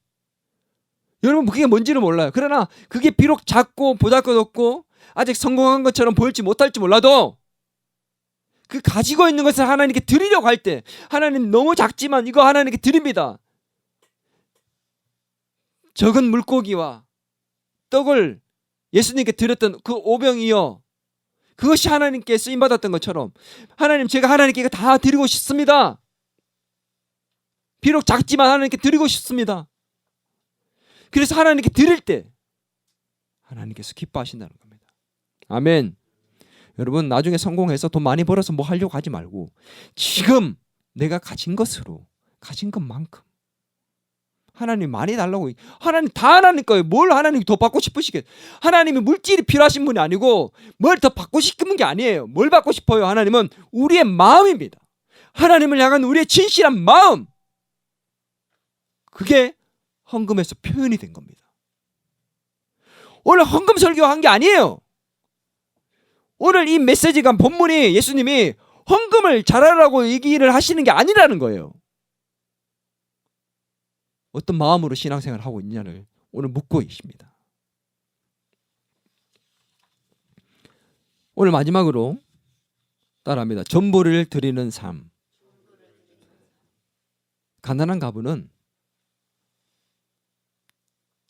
여러분 그게 뭔지를 몰라요. 그러나 그게 비록 작고 보잘것없고 아직 성공한 것처럼 보일지 못할지 몰라도 그 가지고 있는 것을 하나님께 드리려고 할 때, 하나님 너무 작지만 이거 하나님께 드립니다. 적은 물고기와 떡을 예수님께 드렸던 그 오병이어, 그것이 하나님께 쓰임받았던 것처럼 하나님, 제가 하나님께 이거 다 드리고 싶습니다. 비록 작지만 하나님께 드리고 싶습니다. 그래서 하나님께 드릴 때 하나님께서 기뻐하신다는 겁니다. 아멘. 여러분 나중에 성공해서 돈 많이 벌어서 뭐 하려고 하지 말고 지금 내가 가진 것으로, 가진 것만큼 하나님 많이 달라고. 하나님 다 하나님 거예요. 뭘 하나님이 더 받고 싶으시겠? 하나님이 물질이 필요하신 분이 아니고 뭘 더 받고 싶은 게 아니에요. 뭘 받고 싶어요? 하나님은 우리의 마음입니다. 하나님을 향한 우리의 진실한 마음, 그게 헌금에서 표현이 된 겁니다. 오늘 헌금 설교한 게 아니에요. 오늘 이 메시지가, 본문이 예수님이 헌금을 잘하라고 얘기를 하시는 게 아니라는 거예요. 어떤 마음으로 신앙생활을 하고 있냐를 오늘 묻고 계십니다. 오늘 마지막으로 따라합니다. 전부를 드리는 삶. 가난한 가부는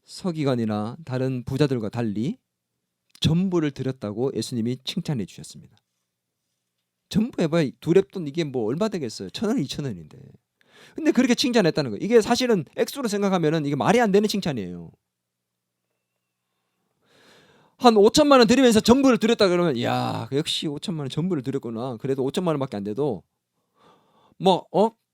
서기관이나 다른 부자들과 달리 전부를 드렸다고 예수님이 칭찬해 주셨습니다. 전부 해봐야 두 랩돈, 이게 뭐 얼마 되겠어요? 1,000원, 2,000원인데. 근데 그렇게 칭찬했다는 거예요. 이게 사실은 액수로 생각하면은 이게 말이 안 되는 칭찬이에요. 한 5천만 원 드리면서 전부를 드렸다 그러면, 야, 역시 5천만 원 전부를 드렸구나. 그래도 5천만 원밖에 안 돼도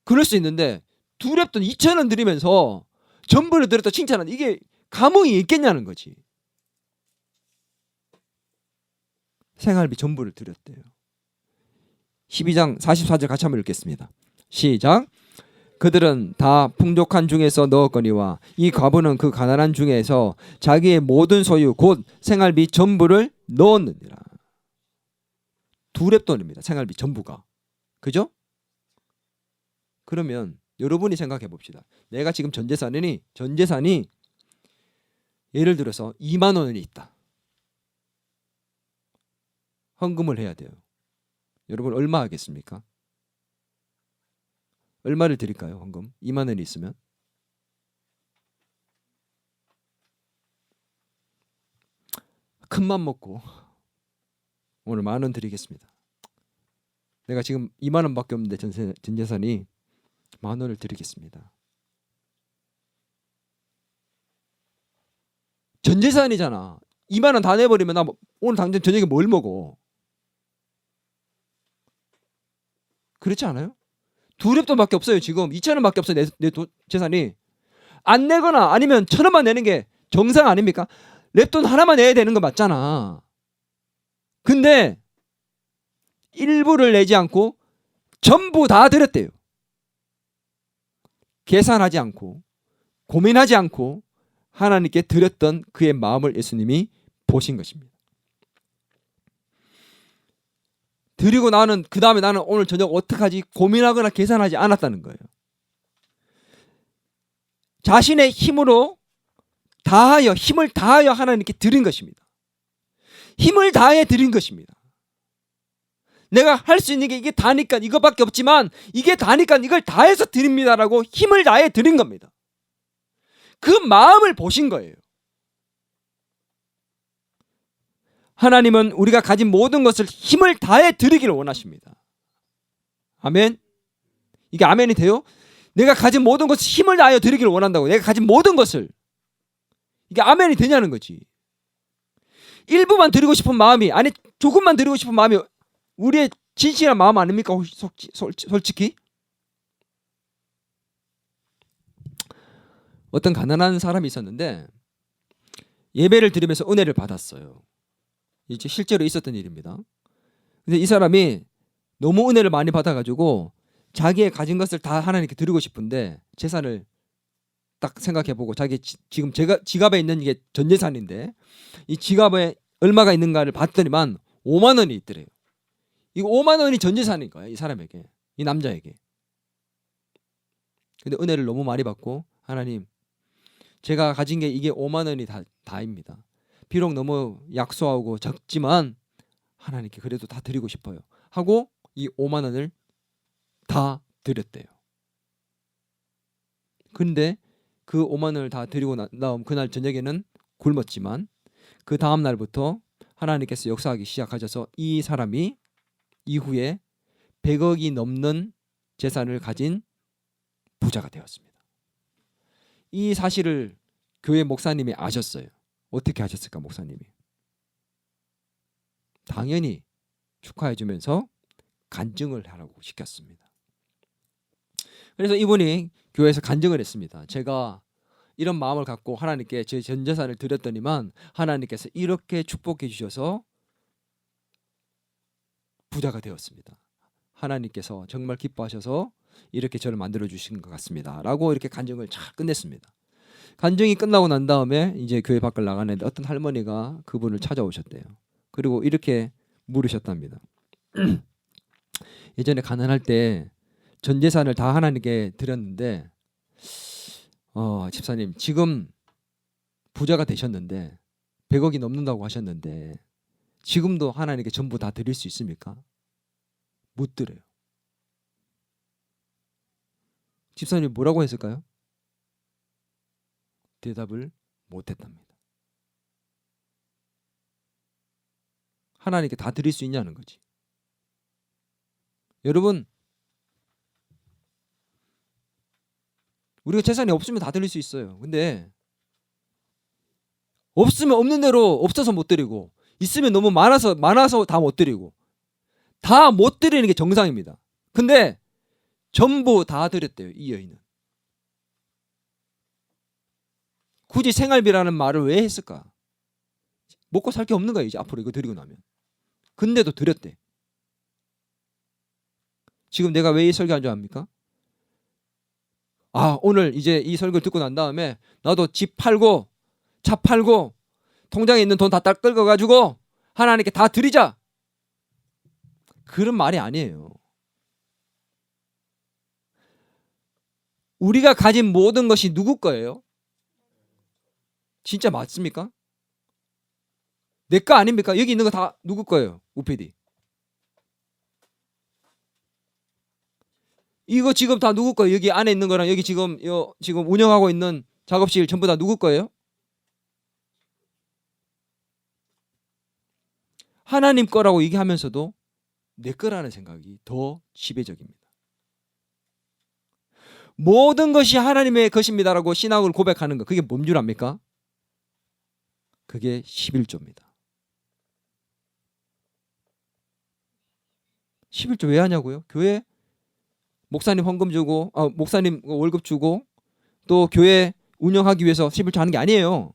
그럴 수 있는데, 두 랩돈 2,000원 드리면서 전부를 드렸다 칭찬은, 이게 감흥이 있겠냐는 거지. 생활비 전부를 드렸대요. 12장 44절 같이 한번 읽겠습니다. 시작. 그들은 다 풍족한 중에서 넣었거니와 이 과부는 그 가난한 중에서 자기의 모든 소유 곧 생활비 전부를 넣었느니라. 두 랩돈입니다. 생활비 전부가. 그죠? 그러면 여러분이 생각해 봅시다. 내가 지금 전 재산이 예를 들어서 2만 원이 있다. 헌금을 해야 돼요. 여러분 얼마 하겠습니까? 얼마를 드릴까요? 헌금 2만 원이 있으면? 큰맘 먹고 오늘 10,000원 드리겠습니다. 내가 지금 2만 원밖에 없는데 전 재산이 10,000원을 드리겠습니다. 전 재산이잖아. 2만 원 다 내버리면 나 오늘 당장 저녁에 뭘 먹어? 그렇지 않아요? 두 랩돈밖에 없어요. 지금 2,000원밖에 없어요. 내 재산이. 안 내거나 아니면 1,000원만 내는 게 정상 아닙니까? 랩돈 하나만 내야 되는 거 맞잖아. 근데 일부를 내지 않고 전부 다 드렸대요. 계산하지 않고 고민하지 않고 하나님께 드렸던 그의 마음을 예수님이 보신 것입니다. 드리고 나는 그 다음에 나는 오늘 저녁 어떡하지 고민하거나 계산하지 않았다는 거예요. 자신의 힘을 다하여 하나님께 드린 것입니다. 힘을 다해 드린 것입니다. 내가 할 수 있는 게 이게 다니까 이거밖에 없지만 이게 다니까 이걸 다해서 드립니다라고 힘을 다해 드린 겁니다. 그 마음을 보신 거예요. 하나님은 우리가 가진 모든 것을 힘을 다해 드리기를 원하십니다. 아멘. 이게 아멘이 돼요? 내가 가진 모든 것을 힘을 다하여 드리기를 원한다고. 내가 가진 모든 것을. 이게 아멘이 되냐는 거지. 일부만 드리고 싶은 마음이, 아니 조금만 드리고 싶은 마음이 우리의 진실한 마음 아닙니까? 솔직히 어떤 가난한 사람이 있었는데 예배를 드리면서 은혜를 받았어요. 이제 실제로 있었던 일입니다. 근데 이 사람이 너무 은혜를 많이 받아가지고 자기의 가진 것을 다 하나님께 드리고 싶은데 재산을 딱 생각해보고 자기 지금 지갑에 있는 이게 전 재산인데 이 지갑에 얼마가 있는가를 봤더니만 5만 원이 있더래요. 이거 5만 원이 전 재산인 거예요. 이 사람에게, 이 남자에게. 근데 은혜를 너무 많이 받고 하나님, 제가 가진 게 이게 5만 원이 다입니다. 비록 너무 약소하고 적지만 하나님께 그래도 다 드리고 싶어요. 하고 이 5만 원을 다 드렸대요. 근데 그 5만 원을 다 드리고 나온 그날 저녁에는 굶었지만 그 다음 날부터 하나님께서 역사하기 시작하셔서 이 사람이 이후에 100억이 넘는 재산을 가진 부자가 되었습니다. 이 사실을 교회 목사님이 아셨어요. 어떻게 하셨을까, 목사님이? 당연히 축하해 주면서 간증을 하라고 시켰습니다. 그래서 이분이 교회에서 간증을 했습니다. 제가 이런 마음을 갖고 하나님께 제 전 재산을 드렸더니만 하나님께서 이렇게 축복해 주셔서 부자가 되었습니다. 하나님께서 정말 기뻐하셔서 이렇게 저를 만들어 주신 것 같습니다. 라고 이렇게 간증을 잘 끝냈습니다. 간증이 끝나고 난 다음에 이제 교회 밖을 나가는데 어떤 할머니가 그분을 찾아오셨대요. 그리고 이렇게 물으셨답니다. 예전에 가난할 때 전 재산을 다 하나님께 드렸는데 집사님 지금 부자가 되셨는데 100억이 넘는다고 하셨는데 지금도 하나님께 전부 다 드릴 수 있습니까? 못 드려요. 집사님이 뭐라고 했을까요? 대답을 못했답니다. 하나님께 다 드릴 수 있냐는 거지. 여러분, 우리가 재산이 없으면 다 드릴 수 있어요. 근데 없으면 없는 대로 없어서 못 드리고 있으면 너무 많아서 다 못 드리고 다 못 드리는 게 정상입니다. 근데 전부 다 드렸대요. 이 여인은. 굳이 생활비라는 말을 왜 했을까? 먹고 살 게 없는 거야 이제 앞으로 이거 드리고 나면. 근데도 드렸대. 지금 내가 왜 이 설교한 줄 압니까? 오늘 이제 이 설교를 듣고 난 다음에 나도 집 팔고 차 팔고 통장에 있는 돈 다 끌어가지고 하나님께 다 드리자. 그런 말이 아니에요. 우리가 가진 모든 것이 누구 거예요? 진짜 맞습니까? 내 거 아닙니까? 여기 있는 거 다 누구 거예요? 우PD. 이거 지금 다 누구 거예요? 여기 안에 있는 거랑 여기 지금 운영하고 있는 작업실 전부 다 누구 거예요? 하나님 거라고 얘기하면서도 내 거라는 생각이 더 지배적입니다. 모든 것이 하나님의 것입니다라고 신앙을 고백하는 거, 그게 뭔 줄 압니까? 그게 11조입니다. 11조 왜 하냐고요? 교회 목사님 헌금 주고 목사님 월급 주고 또 교회 운영하기 위해서 11조 하는 게 아니에요.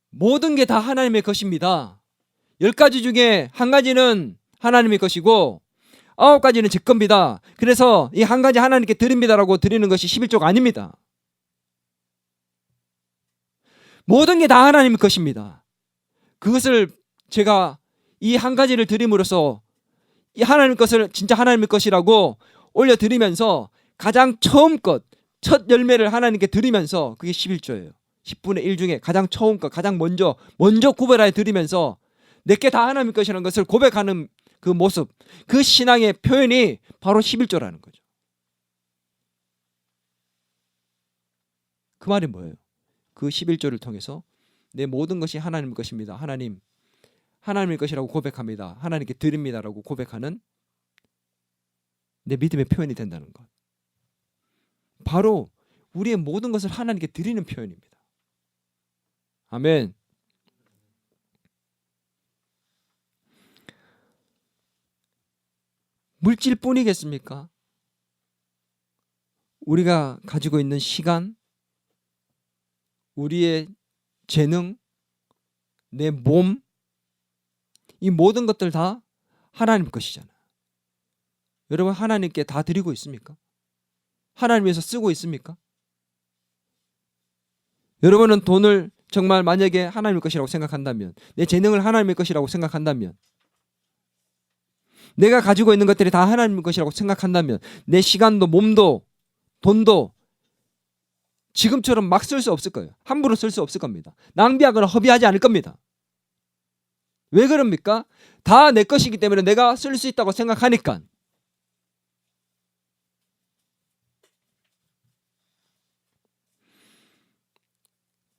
모든 게 다 하나님의 것입니다. 10가지 중에 한 가지는 하나님의 것이고 9가지는 제 겁니다. 그래서 이 한 가지 하나님께 드립니다라고 드리는 것이 11조가 아닙니다. 모든 게 다 하나님의 것입니다. 그것을 제가 이 한 가지를 드림으로써 이 하나님의 것을 진짜 하나님의 것이라고 올려드리면서 가장 처음 것, 첫 열매를 하나님께 드리면서 그게 11조예요. 10분의 1 중에 가장 처음 것, 가장 먼저 구별하여 드리면서 내게 다 하나님의 것이라는 것을 고백하는 그 모습, 그 신앙의 표현이 바로 11조라는 거죠. 그 말이 뭐예요? 그 11조를 통해서 내 모든 것이 하나님의 것입니다. 하나님의 것이라고 고백합니다. 하나님께 드립니다라고 고백하는 내 믿음의 표현이 된다는 것. 바로 우리의 모든 것을 하나님께 드리는 표현입니다. 아멘. 물질뿐이겠습니까? 우리가 가지고 있는 시간, 우리의 재능, 내 몸, 이 모든 것들 다 하나님 것이잖아요. 여러분, 하나님께 다 드리고 있습니까? 하나님 위해서 쓰고 있습니까? 여러분은 돈을 정말 만약에 하나님의 것이라고 생각한다면, 내 재능을 하나님의 것이라고 생각한다면, 내가 가지고 있는 것들이 다 하나님의 것이라고 생각한다면, 내 시간도 몸도 돈도 지금처럼 막 쓸 수 없을 거예요. 함부로 쓸 수 없을 겁니다. 낭비하거나 허비하지 않을 겁니다. 왜 그럽니까? 다 내 것이기 때문에 내가 쓸 수 있다고 생각하니까.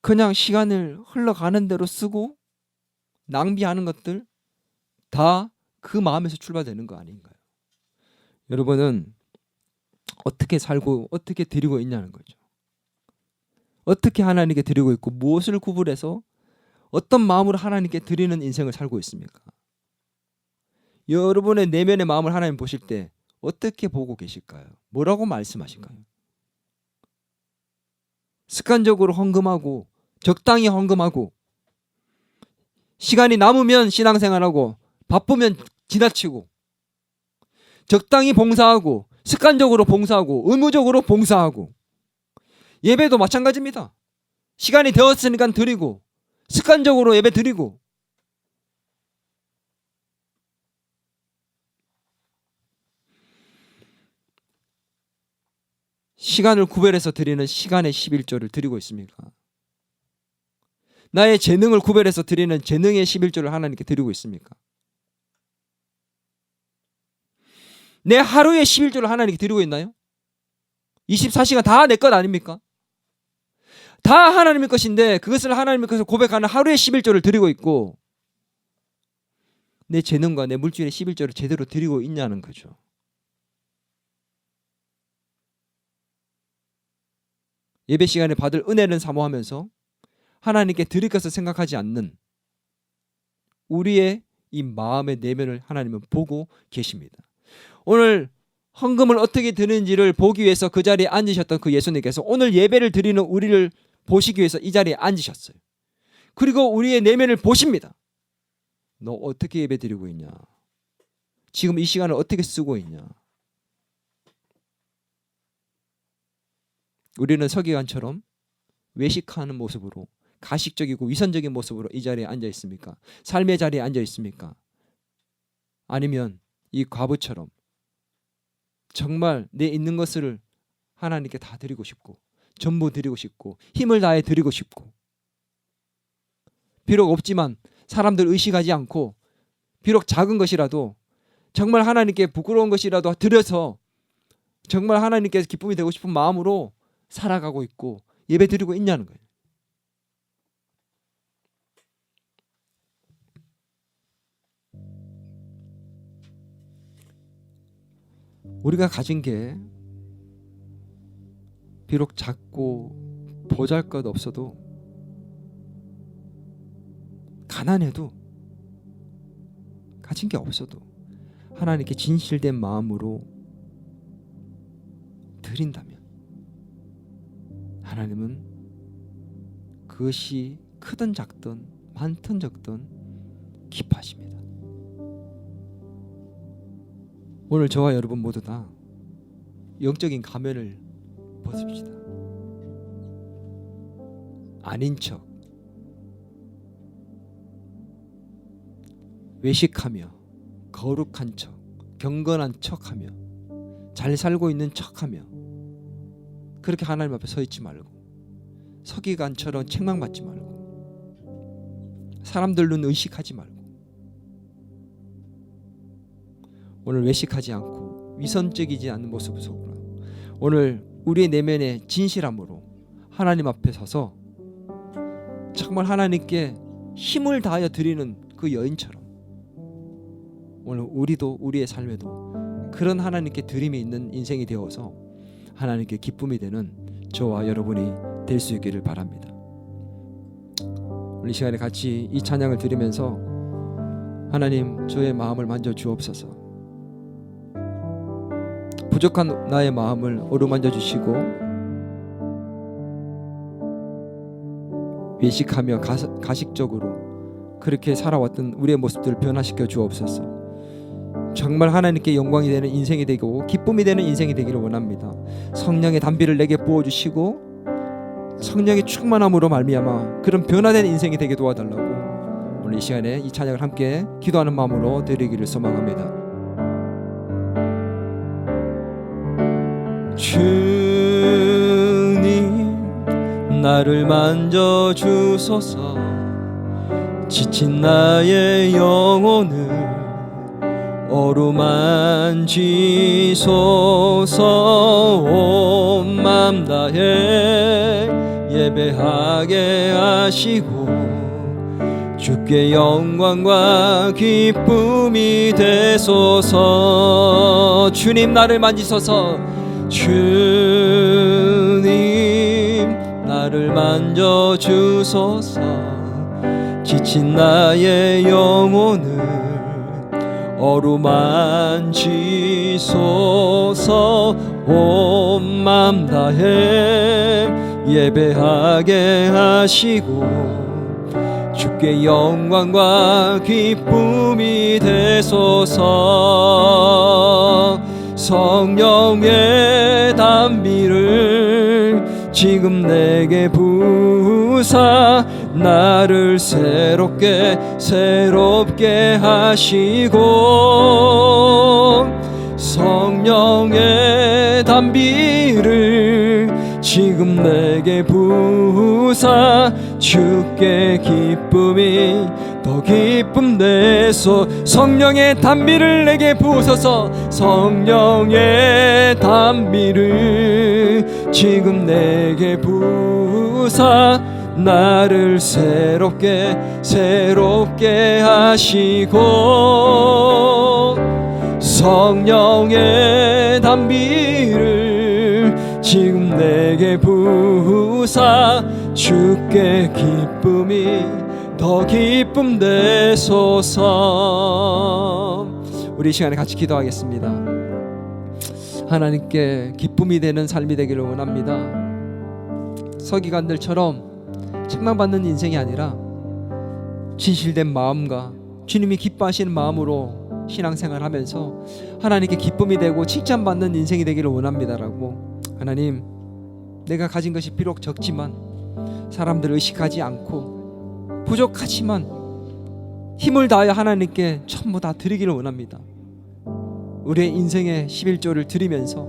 그냥 시간을 흘러가는 대로 쓰고 낭비하는 것들 다 그 마음에서 출발되는 거 아닌가요? 여러분은 어떻게 살고 어떻게 드리고 있냐는 거죠. 어떻게 하나님께 드리고 있고 무엇을 구분해서 어떤 마음으로 하나님께 드리는 인생을 살고 있습니까? 여러분의 내면의 마음을 하나님 보실 때 어떻게 보고 계실까요? 뭐라고 말씀하실까요? 습관적으로 헌금하고 적당히 헌금하고 시간이 남으면 신앙생활하고 바쁘면 지나치고 적당히 봉사하고 습관적으로 봉사하고 의무적으로 봉사하고 예배도 마찬가지입니다. 시간이 되었으니까 드리고 습관적으로 예배 드리고 시간을 구별해서 드리는 시간의 11조를 드리고 있습니까? 나의 재능을 구별해서 드리는 재능의 11조를 하나님께 드리고 있습니까? 내 하루의 11조를 하나님께 드리고 있나요? 24시간 다 내 것 아닙니까? 다 하나님의 것인데 그것을 하나님의 것을 고백하는 하루의 11조를 드리고 있고 내 재능과 내 물질의 11조를 제대로 드리고 있냐는 거죠. 예배 시간에 받을 은혜는 사모하면서 하나님께 드릴 것을 생각하지 않는 우리의 이 마음의 내면을 하나님은 보고 계십니다. 오늘 헌금을 어떻게 드는지를 보기 위해서 그 자리에 앉으셨던 그 예수님께서 오늘 예배를 드리는 우리를 보시기 위해서 이 자리에 앉으셨어요. 그리고 우리의 내면을 보십니다. 너 어떻게 예배 드리고 있냐? 지금 이 시간을 어떻게 쓰고 있냐? 우리는 서기관처럼 외식하는 모습으로 가식적이고 위선적인 모습으로 이 자리에 앉아 있습니까? 삶의 자리에 앉아 있습니까? 아니면 이 과부처럼 정말 내 있는 것을 하나님께 다 드리고 싶고 전부 드리고 싶고 힘을 다해 드리고 싶고 비록 없지만 사람들 의식하지 않고 비록 작은 것이라도 정말 하나님께 부끄러운 것이라도 드려서 정말 하나님께 기쁨이 되고 싶은 마음으로 살아가고 있고 예배 드리고 있냐는 거예요. 우리가 가진 게 비록 작고 보잘것없어도 가난해도 가진 게 없어도 하나님께 진실된 마음으로 드린다면 하나님은 그것이 크든 작든 많든 적든 기뻐하십니다. 오늘 저와 여러분 모두 다 영적인 가면을 벗읍시다. 아닌 척, 외식하며 거룩한 척, 경건한 척하며 잘 살고 있는 척하며 그렇게 하나님 앞에 서 있지 말고 서기관처럼 책망받지 말고 사람들 눈 의식하지 말고 오늘 외식하지 않고 위선적이지 않는 모습 속으로 오늘 우리의 내면의 진실함으로 하나님 앞에 서서 정말 하나님께 힘을 다하여 드리는 그 여인처럼 오늘 우리도 우리의 삶에도 그런 하나님께 드림이 있는 인생이 되어서 하나님께 기쁨이 되는 저와 여러분이 될 수 있기를 바랍니다. 오늘 이 시간에 같이 이 찬양을 드리면서 하나님 저의 마음을 만져 주옵소서. 부족한 나의 마음을 어루만져 주시고 외식하며 가식적으로 그렇게 살아왔던 우리의 모습들을 변화시켜 주옵소서. 정말 하나님께 영광이 되는 인생이 되고 기쁨이 되는 인생이 되기를 원합니다. 성령의 단비를 내게 부어주시고 성령의 충만함으로 말미암아 그런 변화된 인생이 되게 도와달라고 오늘 이 시간에 이 찬양을 함께 기도하는 마음으로 드리기를 소망합니다. 주님 나를 만져주소서. 지친 나의 영혼을 어루만지소서. 온 맘 다해 예배하게 하시고 주께 영광과 기쁨이 되소서. 주님 나를 만지소서. 주님 나를 만져주소서. 지친 나의 영혼을 어루만지소서. 온 맘 다해 예배하게 하시고 주께 영광과 기쁨이 되소서. 성령의 단비를 지금 내게 부으사 나를 새롭게 하시고 성령의 단비를 지금 내게 부으사 주께 기쁨이 더 기쁨 내소. 성령의 단비를 내게 부으소서. 성령의 단비를 지금 내게 부으사 나를 새롭게 하시고 성령의 단비를 지금 내게 부으사 주께 기쁨이 더 기쁨 되소서. 우리 이 시간에 같이 기도하겠습니다. 하나님께 기쁨이 되는 삶이 되기를 원합니다. 서기관들처럼 책망받는 인생이 아니라 진실된 마음과 주님이 기뻐하시는 마음으로 신앙생활하면서 하나님께 기쁨이 되고 칭찬받는 인생이 되기를 원합니다라고. 하나님, 내가 가진 것이 비록 적지만 사람들을 의식하지 않고 부족하지만 힘을 다하여 하나님께 전부 다 드리기를 원합니다. 우리의 인생의 11조를 드리면서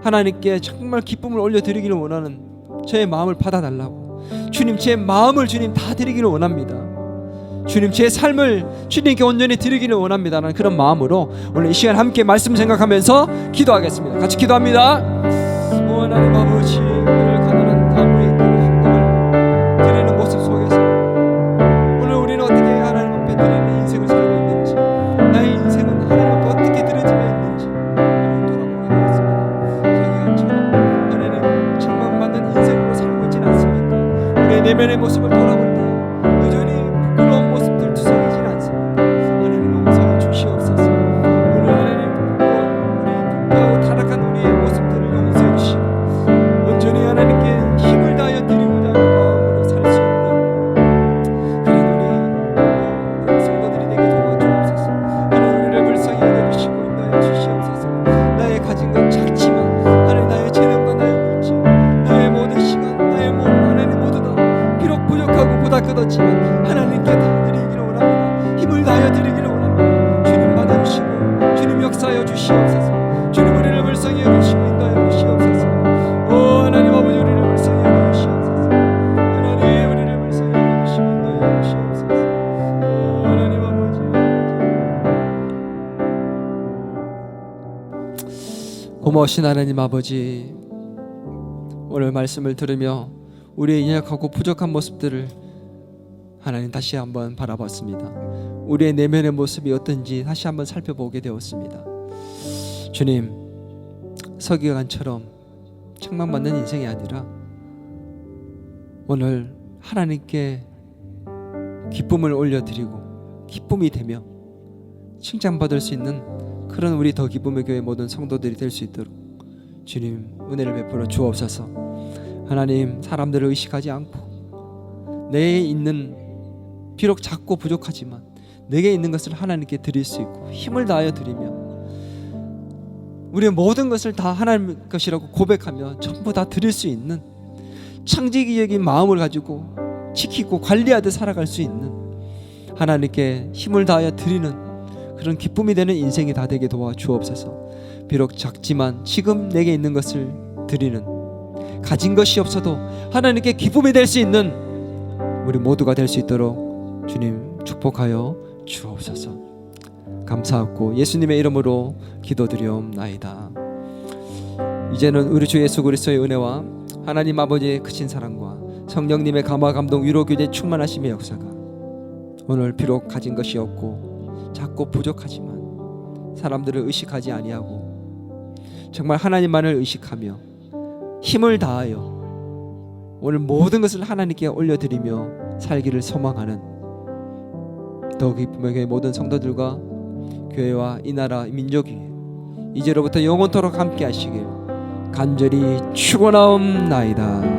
하나님께 정말 기쁨을 올려드리기를 원하는 저의 마음을 받아달라고. 주님, 제 마음을 주님 다 드리기를 원합니다. 주님, 제 삶을 주님께 온전히 드리기를 원합니다라는 그런 마음으로 오늘 이 시간 함께 말씀 생각하면서 기도하겠습니다. 같이 기도합니다. 오 하나님 아버지, 오늘 가난한 다무의 그 헌금을 드리는 모습 속에서 오늘 우리는 어떻게 하나님 앞에 드리는 인생을 살고 있는지, 나의 인생은 하나님 앞에 어떻게 드려지며 있는지 돌아보게 되었습니다. 서기관처럼 하나님 책망받는 인생으로 살고 있지는 않습니까? 우리의 내면의 모습을 돌아볼 때 여전히 부끄러운 모습들 투성이지는 않습니까? 하나님 용서해 주시옵소서. 오늘 하나님 우리 부패하고 타락한 우리의 모습들을 용서해 주시고 온전히 하나님께 힘을 다하여 드리고자 하는 마음으로 살 수 있는 그런 우리 성도들이 되게 도와주옵소서. 하나님 우리를 불쌍히 여겨주시고 인도하여 주시옵소서. 나의 가진 것 작지만 하나님 나의 재능과 나의 물질, 나의 모든 시간, 나의 몸, 하나님 모두 다 비록 부족하고 보잘것없지만 하나님께 다 드리기를 원합니다. 힘을 다하여 드리기를 원합니다. 주님 받아주시고 주님 역사하여 주시옵소서. 주님 우리를 불쌍히 여기시고 인도하여 주시옵소서. 오 하나님 아버지, 우리를 불쌍히 여기시옵소서. 하나님 우리를 불쌍히 여기시고 인도하여 주시옵소서. 오 하나님 아버지, 고마우신 하나님 아버지, 오늘 말씀을 들으며 우리의 연약하고 부족한 모습들을 하나님 다시 한번 바라봤습니다. 우리의 내면의 모습이 어떤지 다시 한번 살펴보게 되었습니다. 주님, 서기관처럼 책망받는 인생이 아니라 오늘 하나님께 기쁨을 올려드리고 기쁨이 되며 칭찬받을 수 있는 그런 우리 더 기쁨의 교회 모든 성도들이 될 수 있도록 주님 은혜를 베풀어 주옵소서. 하나님, 사람들을 의식하지 않고 내게 있는, 비록 작고 부족하지만 내게 있는 것을 하나님께 드릴 수 있고 힘을 다하여 드리며 우리의 모든 것을 다 하나님 것이라고 고백하며 전부 다 드릴 수 있는 창조적인 마음을 가지고 지키고 관리하듯 살아갈 수 있는, 하나님께 힘을 다하여 드리는 그런 기쁨이 되는 인생이 다 되게 도와주옵소서. 비록 작지만 지금 내게 있는 것을 드리는, 가진 것이 없어도 하나님께 기쁨이 될 수 있는 우리 모두가 될 수 있도록 주님 축복하여 주옵소서. 감사하고 예수님의 이름으로 기도드리옵나이다. 이제는 우리 주 예수 그리스도의 은혜와 하나님 아버지의 크신 사랑과 성령님의 감화 감동 위로 교제 충만하심의 역사가 오늘 비록 가진 것이 없고 작고 부족하지만 사람들을 의식하지 아니하고 정말 하나님만을 의식하며 힘을 다하여 오늘 모든 것을 하나님께 올려드리며 살기를 소망하는 더 기쁨의 교회 모든 성도들과 교회와 이 나라 민족 위에 이제로부터 영원토록 함께 하시길 간절히 축원하옵나이다.